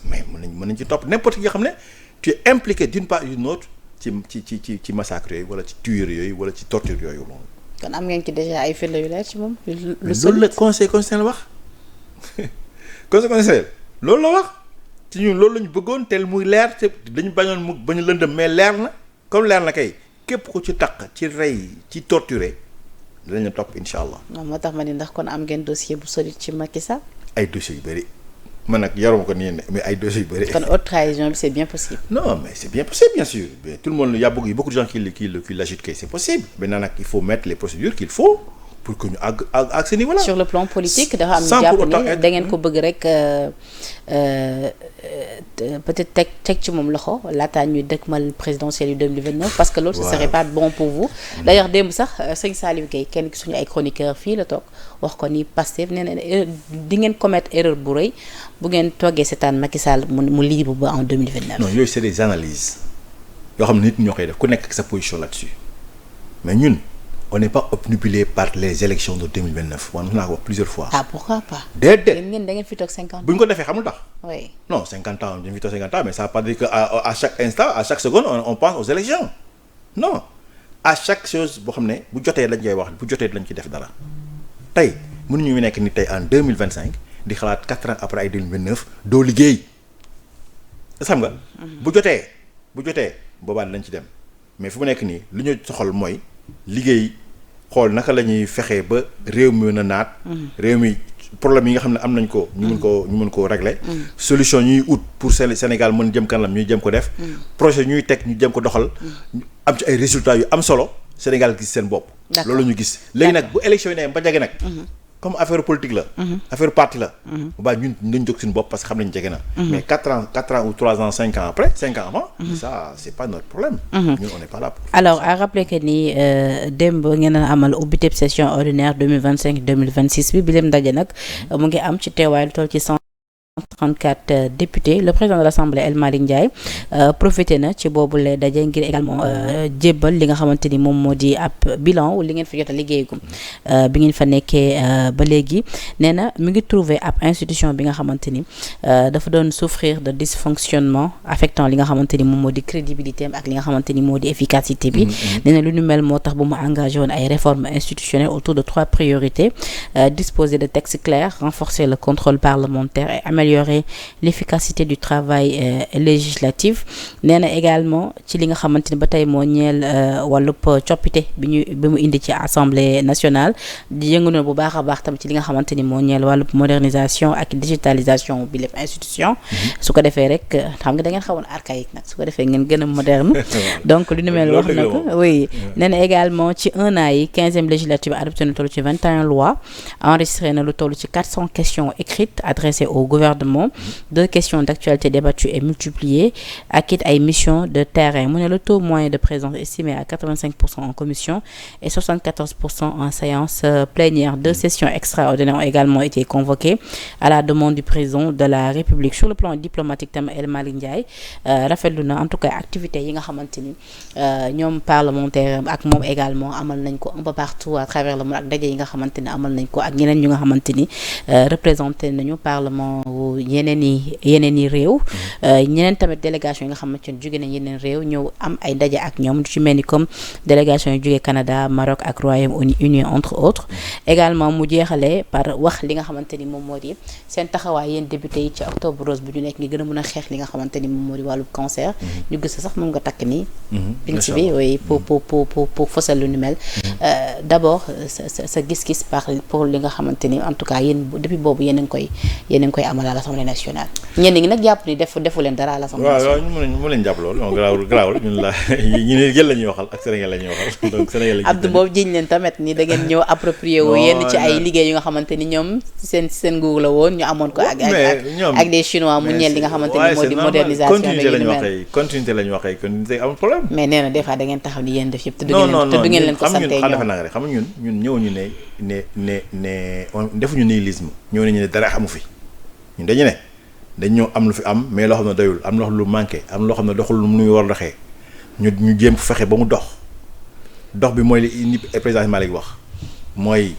mais mën nañ ci topp n'importe qui nga xam ne tu es impliqué d'une part ou d'une autre ci massacre yooyu wala ci tuerie yooyu wala ci torture yooyu loolu. kon am ngeen ci déjà ay firnde yu leer ci moom. loolu la conseil constitutionnel wax conseil constitutionnel loolu la wax ci ñun loolu la ñu bëggoon tel muy leer te dañu bañoon mu bañu lëndëm mais leer na comme leer na kay képp ku ci taq ci rey ci torturer. dinañ la topp incha allah. moo tax ma ni ndax kon am ngeen dossier bu solide ci Macky Sall. ay dossiers yu bëri man nag yaruma ko nii mais ay dossiers yu bëri. kon haute trahison bi c'est bien possible. non mais c'est bien possible bien sûr mais tout le monde y a beaucoup de gens qui l'agitent que c'est possible. maintenant nag il faut mettre les procédures qu'il faut pour que ñu àgg à ce niveau-là. sur le plan politique dafa am jàpp ni da ngeen ko bëgg rek peut-être teg ci moom loxo laataa ñuy dëkkmal présidentielle yu 2029 parce que loolu ce serait pas bon pour vous. d'ailleurs démb sax sëñ Saliou Gueye kenn ki suñu ay chroniqueurs fii la toog wax ko ni Pastef nee na di ngeen commettre erreur bu rëy bu ngeen toogee seetaan Macky Sall mu libre ba en 2029. non yooyu c'est des analyses yoo xam ne nit ñoo koy def ku nekk ak sa position là-dessus mais ñun on n'est pas obnubilé par les élections de 2029 man naa ko wax plusieurs fois. ah pourquoi pas. déedéet ngeen da ngeen fi toog 50 ans. bu ñu ko defee xamul tax. oui non 50 ans dañu fi toog 50 ans mais ça veut pas dire que à chaque instant à chaque seconde on pense aux élections non à chaque chose boo xam ne bu jotee lañ koy wax bu jotee lañ ci def dara tey mënuñu nekk ni tey en 2025 di xalaat 4 ans après ay 2029 doo liggéey xam nga. bu jotee boobaa lañ ci dem mais fu mu nekk nii li ñu soxal mooy. liggéey xool naka la ñuy fexee ba réew mi mën a naat. réew mi problème yi nga xam ne am nañ ko. ñu mën koo régler. solution ñuy ut pour Sénégal mën jëm kanam ñuy jëm ko def. projet ñuy teg ñu jëm ko doxal. am ci ay résultats yu am solo Sénégal gis seen bopp. loolu la ñu gis léegi nag bu élection yi ne ba jege nag. comme affaire politique la. affaire parti la. bu baax ñun dañu jóg suñu bopp parce que xam nañu jege na. mais 4 ans ou 3 ans 5 ans après 5 ans avant. ça c'est pas notre problème. ñun on n'est pas là pour. alors à rappeler que ni démb ngeen a amal ubbiteb session ordinaire 2025-2026 bi leen ndaje nag mu ngi am ci teewaay lu toll ci 134 députés le président de l'Assemblée El Malick Ndiaye profité na ci boobu la daje ngir également jébbal li nga xamante ni moom moo di ab bilan li ngeen fi jot a liggéeyagum bi ngeen fa nekkee ba léegi nee na mi ngi trouver ab institution bi nga xamante ni dafa doon souffrir de dysfonctionnement affectant li nga xamante ni moom moo di crédibilité am ak li nga xamante ni moo di efficacité bi nee na lu ñu mel moo tax bu mu engagé woon ay réformes institutionnelles autour de 3 priorités disposer de textes clairs renforcer le contrôle parlementaire et améliorer l'efficacité du travail législatif nee na également ci li nga xamante ni ba tey moo ñeel wàllub coppite bi mu indi ci assemblée nationale di yëngu na bu baax a baax tam ci li nga xamante ni moo ñeel wàllub modernisation ak digitalisation bi lépp institution su ko defee rek xam nga da ngeen xawoon archaïque nag su ko defee ngeen gën a moderne donc lu ni mel wax na ko oui nee na également ci 1 an yi 15e législative adopté na toll ci 21 lois enregistré na lu toll ci 400 questions écrites adressées au gouvernement 2 questions d'actualité débattues et multipliées ak it ay missions de terrain mu ne le taux moyen de présence estimé à 85% en commission et 74% en séance plénière 2 sessions extraordinaires ont également été convoquées à la demande du président de la République sur le plan diplomatique tam El Malick Ndiaye rafetlu na en tout cas activités yi nga xamante ni ñoom parlementaire ak moom également amal nañ ko un peu partout à travers le monde ak daje yi nga xamante ni amal nañ ko ak ñeneen ñu nga xamante ni représenté nañu parlement yeneen i réew ñeneen tamit délégation yi nga xamante ni jóge nañ yeneen réew ñëw am ay daje ak ñoom ci mel ni comme délégation yu jóge Canada Maroc ak Royaume-Uni entre autres également mu jeexale par wax li nga xamante ni moom moo di seen taxawaay yéen député yi ci octobre rose bu ñu nekk ngi gën a mën a xeex li nga xamante ni moom moo di wàllu cancer ñu gis sax moom nga takk nii pinc bi oui pour fësal lu ni mel d'abord sa gis-gis pour li nga xamante ni en tout cas yéen depuis boobu yéen a ngi koy amal à l'Assemblée nationale ñenn ñi nag jàpp ni defu leen dara à l'Assemblée nationale. waaw ñu leen jàpp loolu non garaawul ñun la ñu ne jël la ñuy waxal ak Sénégal la ñuy waxal donc Sénégal la Abdou boobu jiñ leen tamit ni da ngeen ñëw approprié wu yenn ci ay liggéey yu nga xamante ni ñoom seen nguur la woon ñu amoon ko ak des chinois mu ñeel li nga xamante ni moo di modernisation continuité la ñu waxee continuité amul problème mais nee na des fois da ngeen taxaw ni yéen def yëpp te du ngeen leen ko sante ñoom xam nga ñun ñëw ñu ne defuñu nihilisme ñëw nañu ne dara xamu fi ñun dañu ne dañ ñoo am lu fi am mais loo xam ne doyul am loo xam ne lu manqué am loo xam ne doxul lu muy war a doxee ñu jéem fexe ba mu dox bi mooy li président Malick wax mooy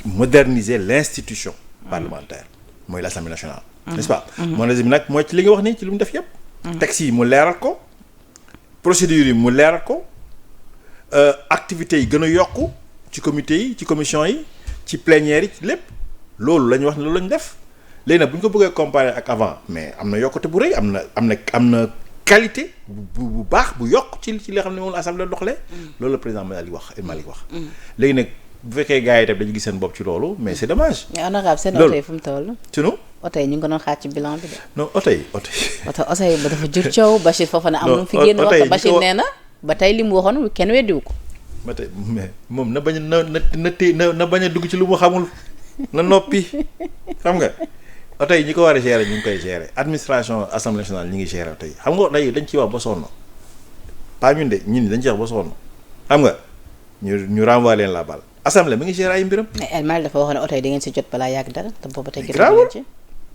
moderniser l'institution parlementaire mooy l'Assemblée nationale n'est-ce pas moderniser bi nag mooy ci li nga wax nii ci lu mu def yëpp textes yi mu leeral ko procédures yi mu leeral ko activités yi gën a yokku ci comité yi ci commission yi ci plénière yi ci lépp loolu la ñu wax ne loolu la ñu def léegi nag bu ñu ko bëggee comparer ak avant mais am na yokkute bu rëy am na qualité bu baax bu yokk ci li nga xam ne moom la assemblée doxalee loolu la président Malick wax léegi nag bu fekkee gars yi tamit dañu gis seen bopp ci loolu mais c'est dommage. mais honorable seen oto yi fu mu toll. sunu oto yi ñu ngi ko doon xaar ci bilan bi de. non oto yi ba dafa jur coow Bachir Fofana am lu mu fi génn wax te Bachir nee na ba tey li mu waxoon kenn weddiwu ko. ba tey mais moom na bañ na bañ a dugg ci lu mu xamul na noppi xam nga oto yi ñi ko war a gérer ñu ngi koy gérer administration assemblée nationale ñi ngi gérer oto yi xam nga oto yi dañ ciy wax ba sonn pas ñun de ñun dañ ciy wax ba sonn xam nga ñu renvoyer leen la balle assemblée mi ngi gérer ay mbiram. mais El Malick dafa wax ne oto yi da ngeen si jot balaa yàgg dara te boobu tey.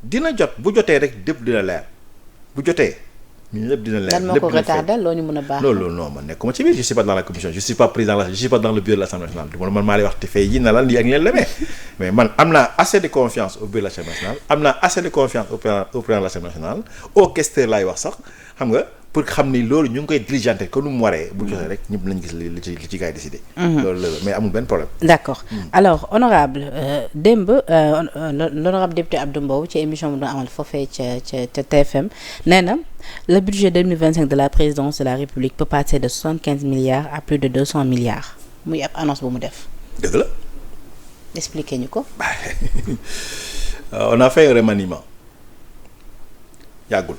dina jot bu jotee rek dépp dina leer bu jotee ñun lépp dina leer. lan moo ko retardé loo ñu mën a baax. loolu non man nekkuma ci biir je suis pas dans la commission je suis pas président je suis pas dans le bureau de l'Assemblée nationale du man maa lay wax te fay yi na lan lii ak leen demee mais man am naa assez de confiance au bureau de l'Assemblée nationale am naa assez de confiance au président de l'Assemblée nationale au questeur laay wax sax xam nga pour xam ni loolu ñu ngi koy diligenté comme nu mu waree bu joxee rek ñëpp lañ gis li ci gars yi décidé. loolu la mais amul benn problème. d'accord alors honorable démb l'honorable député Abdou Mbow ci émission bu doon amal foofee ca TFM nee na le budget 2025 de la présidence de la République peut passer de 75 milliards à plus de 200 milliards muy ab annonce bu mu def. dëgg la. expliquer ñu ko. on a fait un remaniement yàggul.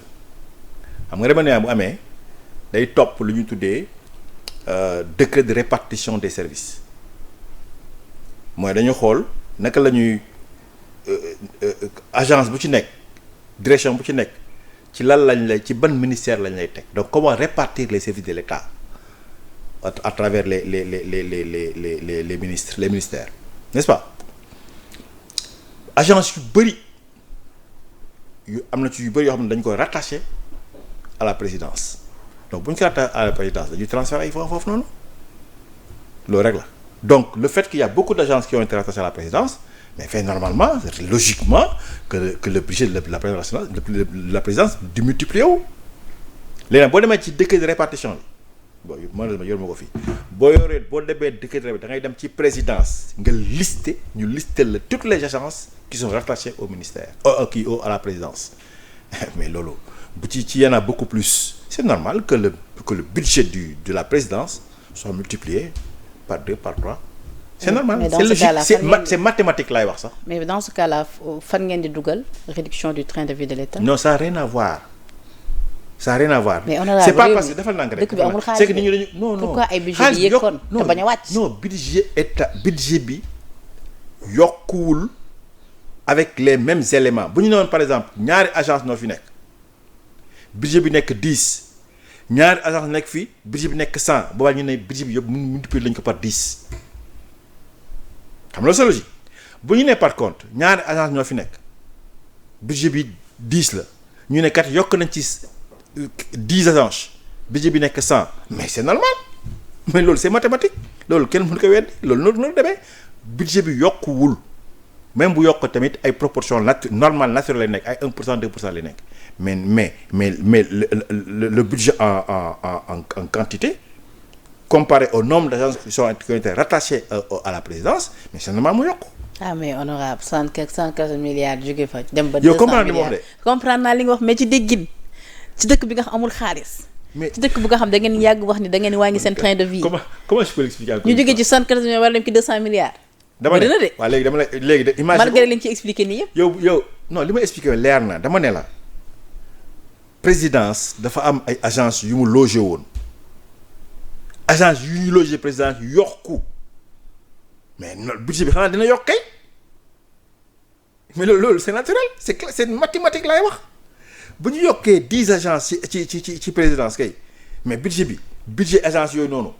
xam nga remaniement bu amee day topp lu ñu tuddee décret de répartition des services mooy dañu xool naka la ñuy agence bu ci nekk direction bu ci nekk ci lan lañ lay ci ban ministère lañ lay teg donc comment répartir les services de l'État à travers les ministres les ministères n'est-ce pas agence yu bëri yu am na ci yu bëri yoo xam ne dañ koy rattaché à la présidence donc bu ñu ko rattaché à la présidence dañuy transférer ay foofu noonu loolu rek la donc le fait qu'il y a beaucoup d'agences qui ont été rattachées à la présidence mais fait normalement logiquement que le budget de la présidence di multiplier wu léegi nag boo demee ci décret de répartition bi bon malheureusement yor ma ko fii boo yoree boo demee décret de répartition da ngay dem ci présidence nga ñu lister la toutes les agences qui sont rattachées au ministère à la présidence mais loolu bu ci y en a beaucoup plus c'est normal que le budget de la présidence soit multiplié par 2 par 3 c'est normal c'est logique c'est mathématique laay wax sax. mais dans ce cas-là fan ngeen di dugal réduction du train de vie de l'État. non ça a rien à voir mais on a c'est pas parce que defal naa ko rek dëkk bi amul xaalis c'est que nit ñi dañu non pourquoi ay budget bi yëkkoon te bañ a wàcc. non budget bi yokkuwul avec les mêmes éléments bu ñu ne woon par exemple ñaari agence noo fi nekk budget bi nekk 10 ñaari agence nekk fii budget bi nekk 100 boobaa ñu ne budget bi yëpp multiplier lañ ko par 10 xam nga c'est logique bu ñu nee par contre ñaari agence ñoo fi nekk budget bi 10 la ñu ne kat yokk nañ ci 10 agences budget bi nekk 100 mais c'est normal mais loolu c'est mathématique loolu kenn mënu ko weddi loolu noonu demee budget bi yokkuwul même bu yokk tamit ay proportions normales naturelles lay nekk ay 1% 2% lay nekk mais le budget en quantité comparé au nombre d'agences qui ont été rattachées à la présidence mais c'est normal mu yokk. ah mais honorable 115 milliards jóge fa dem ba 200 yow comprendre li ma wax de. comprendre naa li nga wax mais ci déggin ci dëkk bi nga xam amul xaalis. mais ci dëkk bi nga xam da ngeen yàgg wax ni da ngeen wàññi seen train de vie. comment je peux l'expliquer. ñu jógee ci 75 milliards wala dem ci 200 milliards. dama ne de waaw léegi de imagine malgré li ñu ci expliqué nii yëpp. yow non li ma expliqué leer na dama ne la présidence dafa am ay agence yu mu logé woon agence yu ñu logé présidence yokku mais budget bi xanaa dina yokk kay mais loolu c'est naturel c'est mathématique laay wax bu ñu yokkee 10 agences ci présidence kay mais budget agence yooyu noonu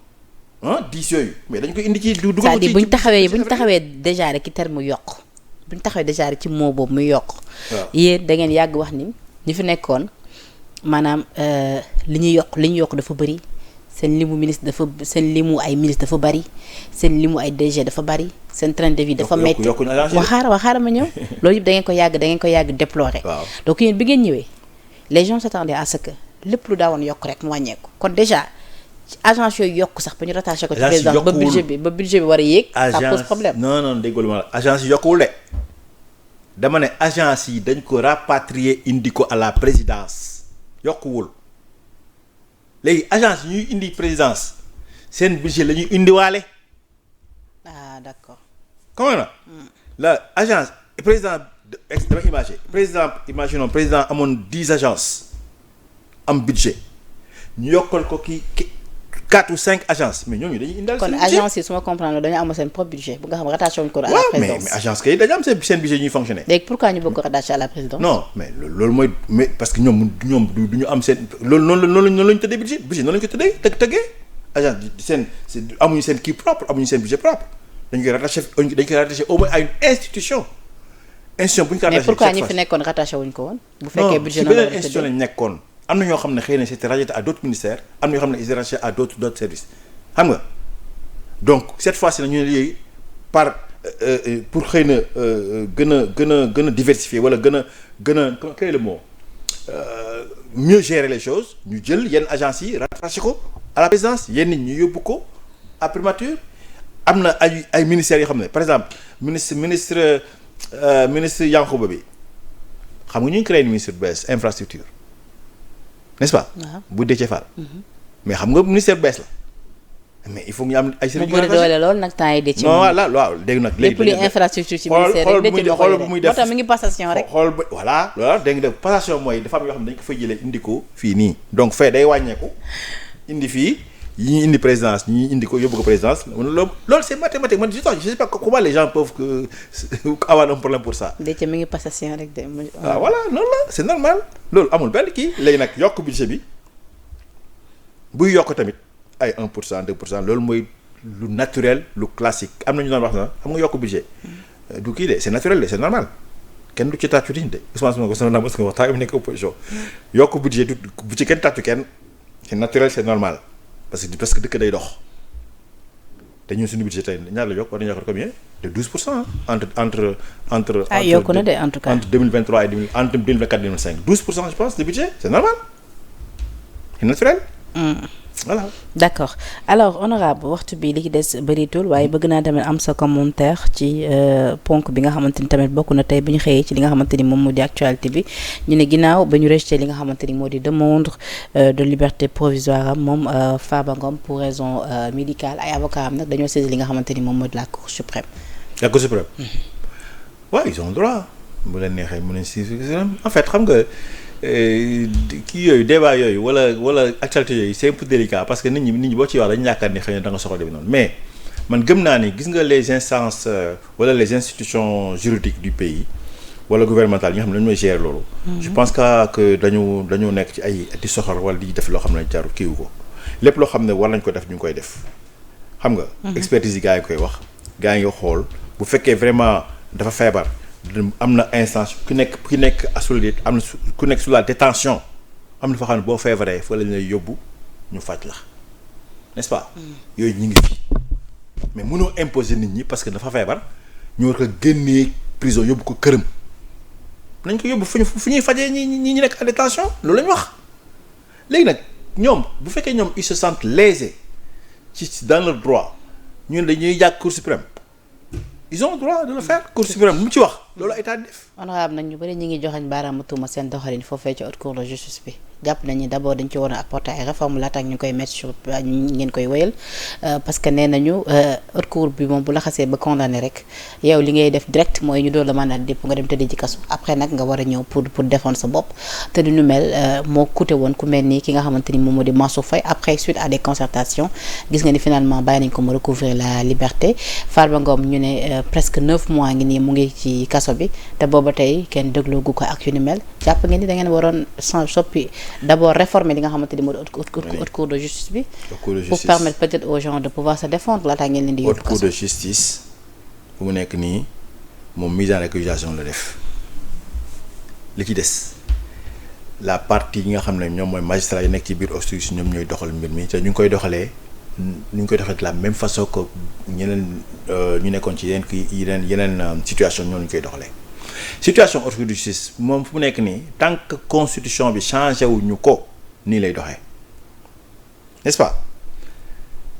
10 yooyu mais dañ ko indi ci dugal ko ci c'est-à-dire bu ñu taxawee déjà rek ci terme yokk bu ñu taxawee déjà rek ci mot boobu muy yokk. waaw yéen da ngeen yàgg wax ni ñi fi nekkoon maanaam li ñu yokk dafa bëri seen limu ay ministre dafa bëri seen limu ay DG dafa bëri seen train de vie dafa metti waxaara ma ñëw loolu yëpp da ngeen ko yàgg déplorer. waaw donc yéen bi ngeen ñëwee les gens s'attendaient à ce que lépp lu daawoon yokk rek mu wàññeeku kon déjà agence yooyu yokk sax ba ñu rattaché ko ci présidence ba budget bi war a yéeg. ça pose problème non déggoo ma la agence yi yokkuwul de dama ne agence yi dañ ko rapatrier indi ko à la présidence yokkuwul léegi agence yi ñuy indi présidence seen budget la ñuy indiwaale. ah d'accord. comment la agence président dama imaginons président amoon 10 agences am budget ñu yokkal ko ki 4 ou 5 agences mais ñooñu dañuy indal kon agence yi su ma comprendre dañu am seen propre budget bu nga xam rattaché wuñ ko à la présidence. mais agence kay dañu am seen budget ñuy fonctionner. léegi pourquoi ñu bëgg ko rattaché à la présidence. non mais loolu mooy mais parce que ñoom du ñu am seen loolu noonu la ñu tëddee budget noonu la ñu ko tëggee agence amuñu seen kii propre amuñu seen budget propre dañ koy rattaché au moins à une institution bu ñu ko rattaché. mais pourquoi ñi fi nekkoon rattaché wuñ ko woon. bu fekkee budget noonu la institution lañ nekkoon am na ñoo xam ne xëy na c'était racheté à d'autres ministères am na ñoo xam ne ils étaient rachetés à d'autres services xam nga donc cette fois-ci nag ñu ne léegi par pour xëy na gën a diversifier wala gën a quel est le mot mieux gérer les choses ñu jël yenn agences yi rattaché ko à la présidence yenn nit ñu yóbbu ko à primature am na ay ministères yoo xam ne par exemple ministre Yankhoba bi xam nga ñu ngi créé ministre bees infrastructure n'est-ce pas. bu Déthié Fall. mais xam nga ministère bees la mais il faut ñu am ay. services mu bëri doole lool nag temps yi Déthié. non waaw dégg nag. léegi lépp luy infrastructure ci ministère rek Déthié xool bu muy def moo tax mi ngi passation rek. xool ba voilà loolu dégg nga passation mooy dafa am yoo xam ne dañ ko fay jëlee indi ko fii nii donc fee day wàññeeku indi fii. yi ñuy indi présidence ñi indi ko yóbbu ko présidence loolu c'est mathématique man je sais pas comment les gens peuvent avoir un problème pour ça. Déthié mi ngi passation rek de. voilà noonu la c'est normal loolu amul benn kii léegi nag yokk budget bi buy yokk tamit ay 1% 2% loolu mooy lu naturel lu classique am na ñu doon wax na xam nga yokk budget du kii de c'est naturel de c'est normal kenn du ci tàccu diñ de Ousmane Sonko sonn na parce que waxtaan bi nekk opposition yokk budget du bu ci kenn tàccu kenn c'est naturel c'est normal. parce que dëkk day dox te ñun suñu budget tey ñaar la yokk war nañu yokk combien de 12% entre. yokku na de en tout cas entre 2023 et entre 2024 et 2025 12% je pense de budget c'est normal c'est naturel. voilà. d'accord alors honorable waxtu bi li ci des bëritul waaye bëgg naa tamit am sa commentaire ci ponk bi nga xamante ni tamit bokk na tey bu ñu xëyee ci li nga xamante ni moom moo di actualité bi ñu ne ginnaaw ba ñu rejeté li nga xamante ni moo di demande de liberté provisoire am moom Farba Ngom pour raison médicale ay avocats am nag dañoo saisir li nga xamante ni moom moo di la Cour suprême. la Cour suprême. waaw ils ont droit bu leen neexee mën nañ si en fait xam nga. kii yooyu débat yooyu wala actualité yooyu c'est un peu délicat parce que nit ñi boo ciy wax dañu yaakaar ni xëy na da nga soxla dem noonu mais man gëm naa ni gis nga les instances wala les institutions juridiques du pays wala gouvernementales yi nga xam ne dañu may gérer loolu. je pense que dañu nekk ci ay di soxor wala di def loo xam ne jarul kiiwu ko lépp loo xam ne war nañ ko def ñu ngi koy def xam nga. expertise yi gars yi koy wax gars yi nga xool bu fekkee vraiment dafa feebar. am na instance ku nekk am na ku nekk sous la détention am na fa xam ne boo feebaree fa lañ lay yóbbu ñu faj la n'est-ce pas. yooyu ñu ngi fi mais mënoo imposer nit ñi parce que dafa feebar ñu war ko génnee prison yóbbu ko këram nañ ko yóbbu fu ñuy fajee ñi nekk en détention loolu la ñu wax. léegi nag ñoom bu fekkee ñoom ils se sentent lésés ci dans leur droit ñu ne dañuy jàkk Cour suprême. ils ont le droit de le faire Cour suprême lu mu ci wax loolu état def. honorable nag ñu bëri ñu ngi joxañ baaraamu tuuma seen doxalin foofee ci haute cour de justice bi jàpp nañu d'abord dañ ci war a apporter ay réformes laata ak ñu koy mettre sur ngeen koy wéyal parce que nee nañu haute cour bi moom bu la xasee ba condamné rek yow li ngay def direct mooy ñu door la mandat de dépôt nga dem tëddee ci kaso après nag nga war a ñëw pour défendre sa bopp te du ñu mel moo coûté woon ku mel ni ki nga xamante ni moom moo di Mansour Faye après suite à des concertations gis nga ni finalement bàyyi nañ ko mu recouvrer la liberté Farba Ngom ñu ne presque 9 mois ngi nii mu ngi ci kaso bi te booba tey kenn dégloogu ko ak yu ni mel jàpp ngeen ni da ngeen waroon soppi d'abord réformer li nga xamante ni moo di haute cour de justice bi. pour permettre peut-être aux gens de pouvoir se défendre laataa ngeen leen di yóbbu kaso. haute cour de justice bu mu nekk nii moom mise en accusation la def li ci des la partie yi nga xam ne ñoom mooy magistrat yi nekk ci biir justice ñoom ñooy doxal mbir mi te ñu ngi koy doxalee de la même façon que ñeneen ñu nekkoon ci yeneen situation ñoo ñu koy doxalee. situation haute cour de justice moom fu mu nekk nii tant que constitution bi changé wuñu ko nii lay doxee n'est-ce pas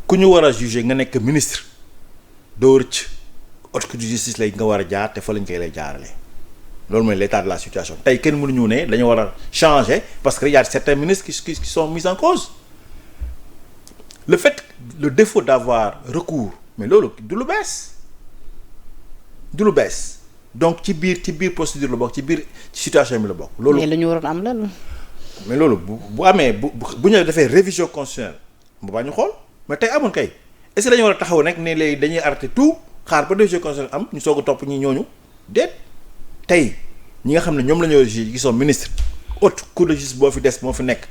ku ñu war a juger nga nekk ministre doo rëcc haute cour de justice lay nga war a jaar te fa lañ koy lay jaarale loolu mooy l'état de la situation tey kenn mënuñu ne dañu war a changer parce que y a certains ministres qui sont mis en cause le défaut d'avoir recours mais loolu du lu bees donc ci biir procédure la bokk ci situation bi la bokk. loolu mais lu ñu waroon am la. mais loolu bu amee bu ñu defee révision constitutionnelle bu baax ñu xool mais tey amoon kay est-ce que dañu war a taxaw rek ne léegi dañuy arrêter tout xaar ba révision constitutionnelle am ñu soog a topp ñooñu déet tey ñi nga xam ne ñoom la ñu war a juger qui sont ministres haute cour de justice boo fi des moo fi nekk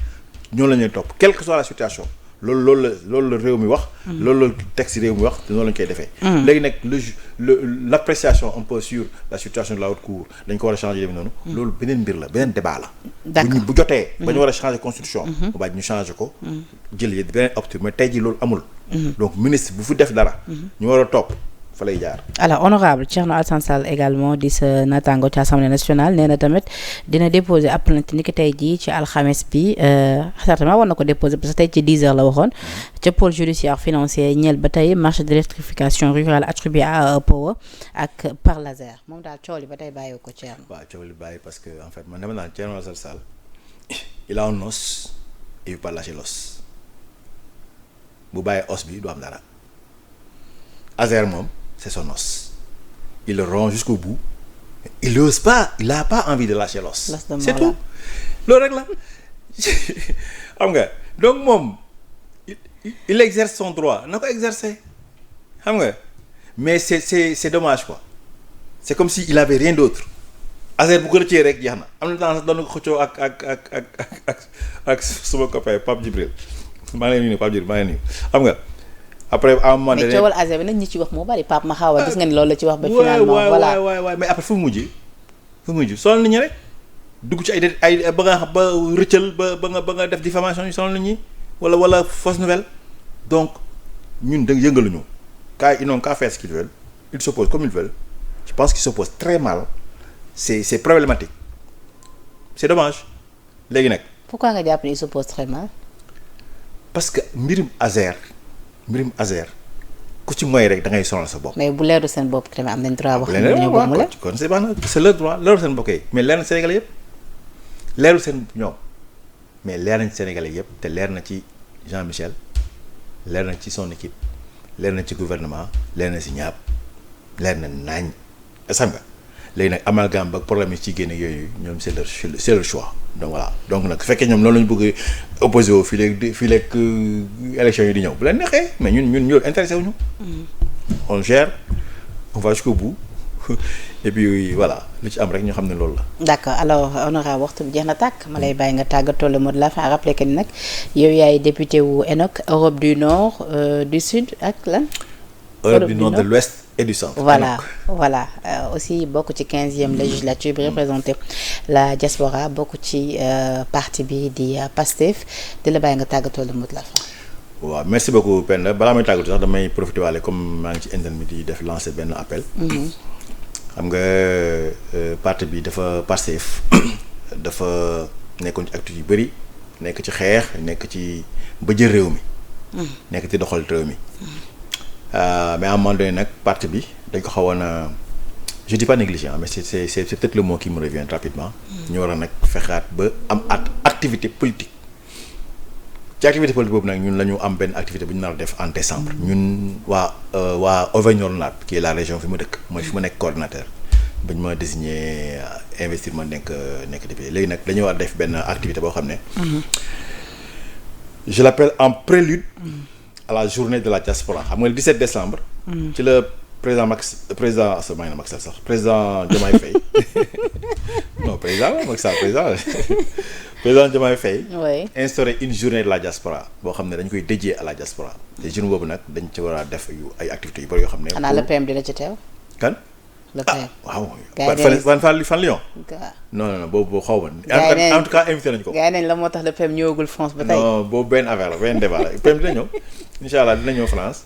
ñoom la ñuy topp quelle que soit la situation loolu la réew mi wax. loolu la texte réew mi wax te noonu la ñu koy defee. léegi nag l'appréciation un peu sur la situation de la haute cour dañ ko war a changer yéen noonu. loolu beneen mbir la beneen débat la. d'accord bu jotee. ba ñu war a changer constitution. bu baax ñu changer ko. jël yi beneen option mais tey jii loolu amul. donc ministre bu fi def dara. ñu war a topp fa lay jaar. alors honorable Thierno Alassane Sall également di sa naataango ci assemblée nationale nee na tamit dina déposer ab plainte ni ki tey jii ci alxames bi certainement war na ko déposer parce que tey ci 10 heures la waxoon ca pôle judiciaire financier ñeel ba tey marché d'électrification rurale attribué à Power ak par laser moom daal coow li ba tey bàyyi ko Thierno. waaw coow li bàyyi parce que en fait man dama naan Thierno Alassane Sall il a un os et il veut pas lâcher l'os bu bàyyi os bi du am dara Azer moom. C'est son os. Il le rompt jusqu'au bout. Il n'ose pas, il n'a pas envie de lâcher l'os. C'est tout. loolu rek la xam nga donc moom il exerce son droit na ko exercer xam nga mais c'est dommage quoi. C'est comme si il avait rien d'autre. Azer bu ko rëccee rek jeex na am na temps sax doon ko xëccoo ak suma copain Pape Djibril maa ngi lay nuyu Pape Djibril maa ngi lay nuyu xam nga. après à un moment donné mais coowal Azer bi nag ñi ci wax moo bari Pape ma xaw a gis nga ni loolu la ci wax. ba finalement voilà waay mais après fu mu mujj sonal nit ñi rek dugg ci ay ba nga ba rëccal ba nga def diffamation yi sonal nit ñi wala fausse nouvelle donc ñun da yëngaluñu ils n'ont qu'à faire ce qu'ils veulent ils s'opposent comme ils veulent je pense qu'ils s'opposent très mal c'est problématique c'est dommage léegi nag. pourquoi nga jàpp ni ils s'opposent très mal. parce que mbirum Azer ku ci mooy rek da ngay sonal sa bopp. mais bu leeru seen bopp tamit am nañ droit wax. kon c'est baax na c'est leur droit leeru seen bopp mais leer na Sénégalais yëpp leerul seen ñoom mais leer nañ Sénégalais yëpp te leer na ci Jean-Michel leer na ci son équipe leer na ci gouvernement leer na si ñaap leer na naañ xam nga léegi nag amalgame ba problème yi ci génne yooyu ñoom c'est leur choix donc voilà donc nag su fekkee ñoom loolu la ñu bëgg opposé wu fii léegi élection yi di ñëw bu leen neexee mais ñun intéressé wuñu on gère on va jusqu'au bout et puis voilà lu ci am rek ñu xam ne loolu la. d'accord alors honorable waxtu bi jeex na tàkk ma lay bàyyi nga tàggatoo le mot de la fin rappeler que ni nag yow yaay député wu ENOC Europe du Nord du Sud ak lan. Europe du Nord de l'Ouest et du Centre. voilà aussi bokk ci 15e législature bi représenté la diaspora bokk ci parti bi di PASTEF di la bàyyi nga tàggatoo le mot de la fin. waaw merci beaucoup Penda balaa may tàggatoo sax damay profité waale comme maa ngi ci internet bi di def lancer benn appel. xam nga parti bi dafa PASTEF dafa nekkoon ci activité yu bëri nekk ci xeex nekk ci ba jël réew mi. nekk ci doxal réew mi. mais à un moment donné nag parti bi dañ ko xawoon je dis pas négligent mais c'est peut-être le mot qui me revient rapidement. ñu war a nag fexaat ba am activité politique. ci activité politique boobu nag ñun la ñu am benn activité bu ñu nar a def en décembre. ñun waa Auvergne-Rhône-Alpes qui est la région fi ma dëkk mooy fi ma nekk coordinateur ba ñu ma désigné investir ma nekk député léegi nag dañu war a def benn activité boo xam ne. je l'appelle en prélude. à la journée de la diaspora xam nga le 17 décembre. ci la président Diomaye Faye non président Diomaye Faye. oui instauré une journée de la diaspora boo xam ne dañ koy dédié à la diaspora te journée boobu nag dañ ci war a def ay activités yu bëri yoo xam ne. xanaa le PM dina ci teew. kan. le PM waaw. fan Lyon. non boobu xaw ma. en tout cas invité nañu ko. gars yi nañ la moo tax le PM ñëwagul France ba tey. non boobu benn affaire la benn débat la PM dina ñëw incha allah dina ñëw France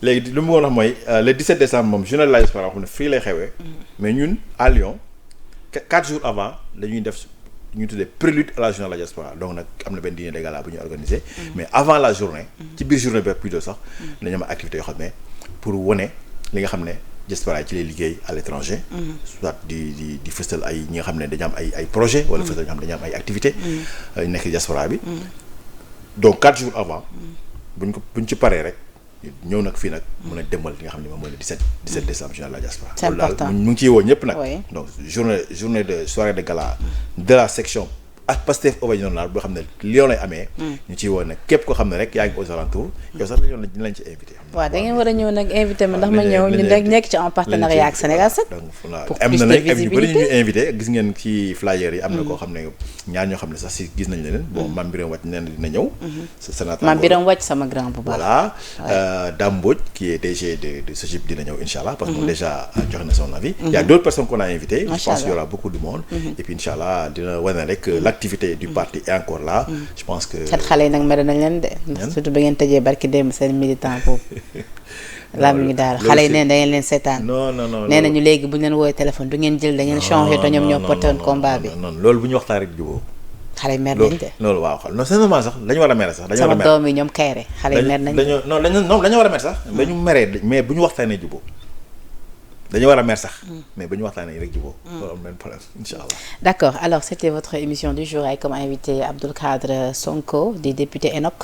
léegi lu mu wax mooy le 17 décembre moom journée de la diaspora wax ne fii lay xewee. mais ñun à Lyon 4 jours avant dañuy def ñu tuddee prélude à la journée de la diaspora donc nag am na benn dîner de gala bu ñu organisé. mais avant la journée. ci biir journée bi plutôt sax. dañu am activité yoo xam ne pour wone li nga xam ne. diaspora yi ci lay liggéey à l'étranger. soit di fësal ay ñi nga xam ne dañu am ay projet wala fësal ñi nga xam ne dañu am ay activités. nekk diaspora bi. donc 4 jours avant. buñ ci paree rek ñëw nag fii nag mën a demal li nga xam ne moom mooy le 17 décembre journée de la diaspora. c'est important mu ngi ciy woo ñëpp nag. donc journée de soirée de gala de la section ak Pastef Auvergne Nord boo xam ne Lyon lay amee. ñu ciy woon nag képp koo xam ne rek yaa ngi aux alentours. yow sax dañu lañ ci invité. waaw da ngeen war a ñëw nag invité ma ndax ma ñëw ñu nekk ci en partenariat ak Sénégal 7. pour plus de visibilité bëri ñu invité gis ngeen ci flyer yi am na koo xam ne ñaar ñoo xam ne sax si gis nañ leen bon Mame Birame Wathie nee na dina ñëw. sénateur Mame Birame Wathie sama grand bu baax. voilà Dame Mbodj qui est DG de SOGIP dina ñëw incha allah parce que moom déjà joxe na son avis. il y a d'autres personnes qu'on a invitées. je pense qu'il y aura beaucoup de monde. et puis incha allah dina wane rek l'activité du parti est encore là. je pense que kat xale yi nag mere nañ leen de. surtout ba ngeen tëjee barki démb seen militant boobu. lam ngi daal xale yi neen da ngeen leen seetaan. non nee nañu léegi bu ñu leen woowee téléphone du ngeen jël da ngeen changé te ñoom ñoo porté combat bi. non loolu bu ñu waxtaan rek jubóo. xale yi mer nañ de. loolu waaw xam non c'est normal sax dañu war a mere sax. sama doom yi ñoom kayre xale yi mer nañ. dañu war a mer sax. dañu meree mais bu ñu waxtaanee jubóo. dañu war a mer sax. mais ba ñu waxtaanee rek jubóo. loolu am benn problème incha allah. d'accord alors c'était votre émission du jour avec comme invité Abdou Khadre Sonko di député ENOC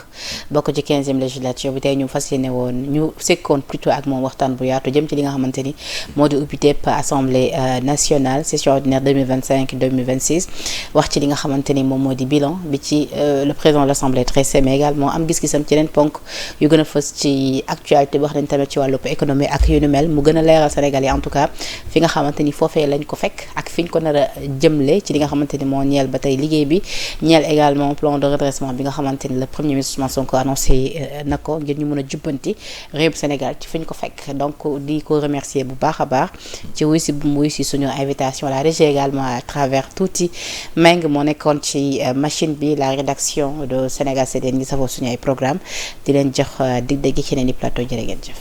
bokk ci 15e législature bi tey ñu fas yéene woon ñu sekkoon plutôt ak moom waxtaan bu yaatu jëm ci li nga xamante ni moo di ubbiteb assemblée nationale session ordinaire 2025-2026 wax ci li nga xamante ni moom moo di bilan bi ci le président de l'assemblée dressé mais également am gis-gisam ci yeneen ponk yu gën a fës ci actualité wax nañ tamit ci wàllu économie ak yu ni mel mu gën a leeral Sénégal yi en tout cas fi nga xamante ni foofee lañ ko fekk ak fi ñu ko nar a jëmle ci li nga xamante ni moo ñeel ba tey liggéey bi ñeel également plan de redressement bi nga xamante ni le premier ministre Ousmane Sonko annoncé na ko ngir ñu mën a jubbanti réew Sénégal ci fi ñu ko fekk donc di ko remercier bu baax a baax ci wuy si bu mu wuy si suñu invitation la régie également à travers tuuti Meng moo nekkoon ci machine bi la rédaction de Sénégal 7 ngi safoo suñu ay programme di leen jox dig dégg ci yeneen i plateau jërë ngeen jëf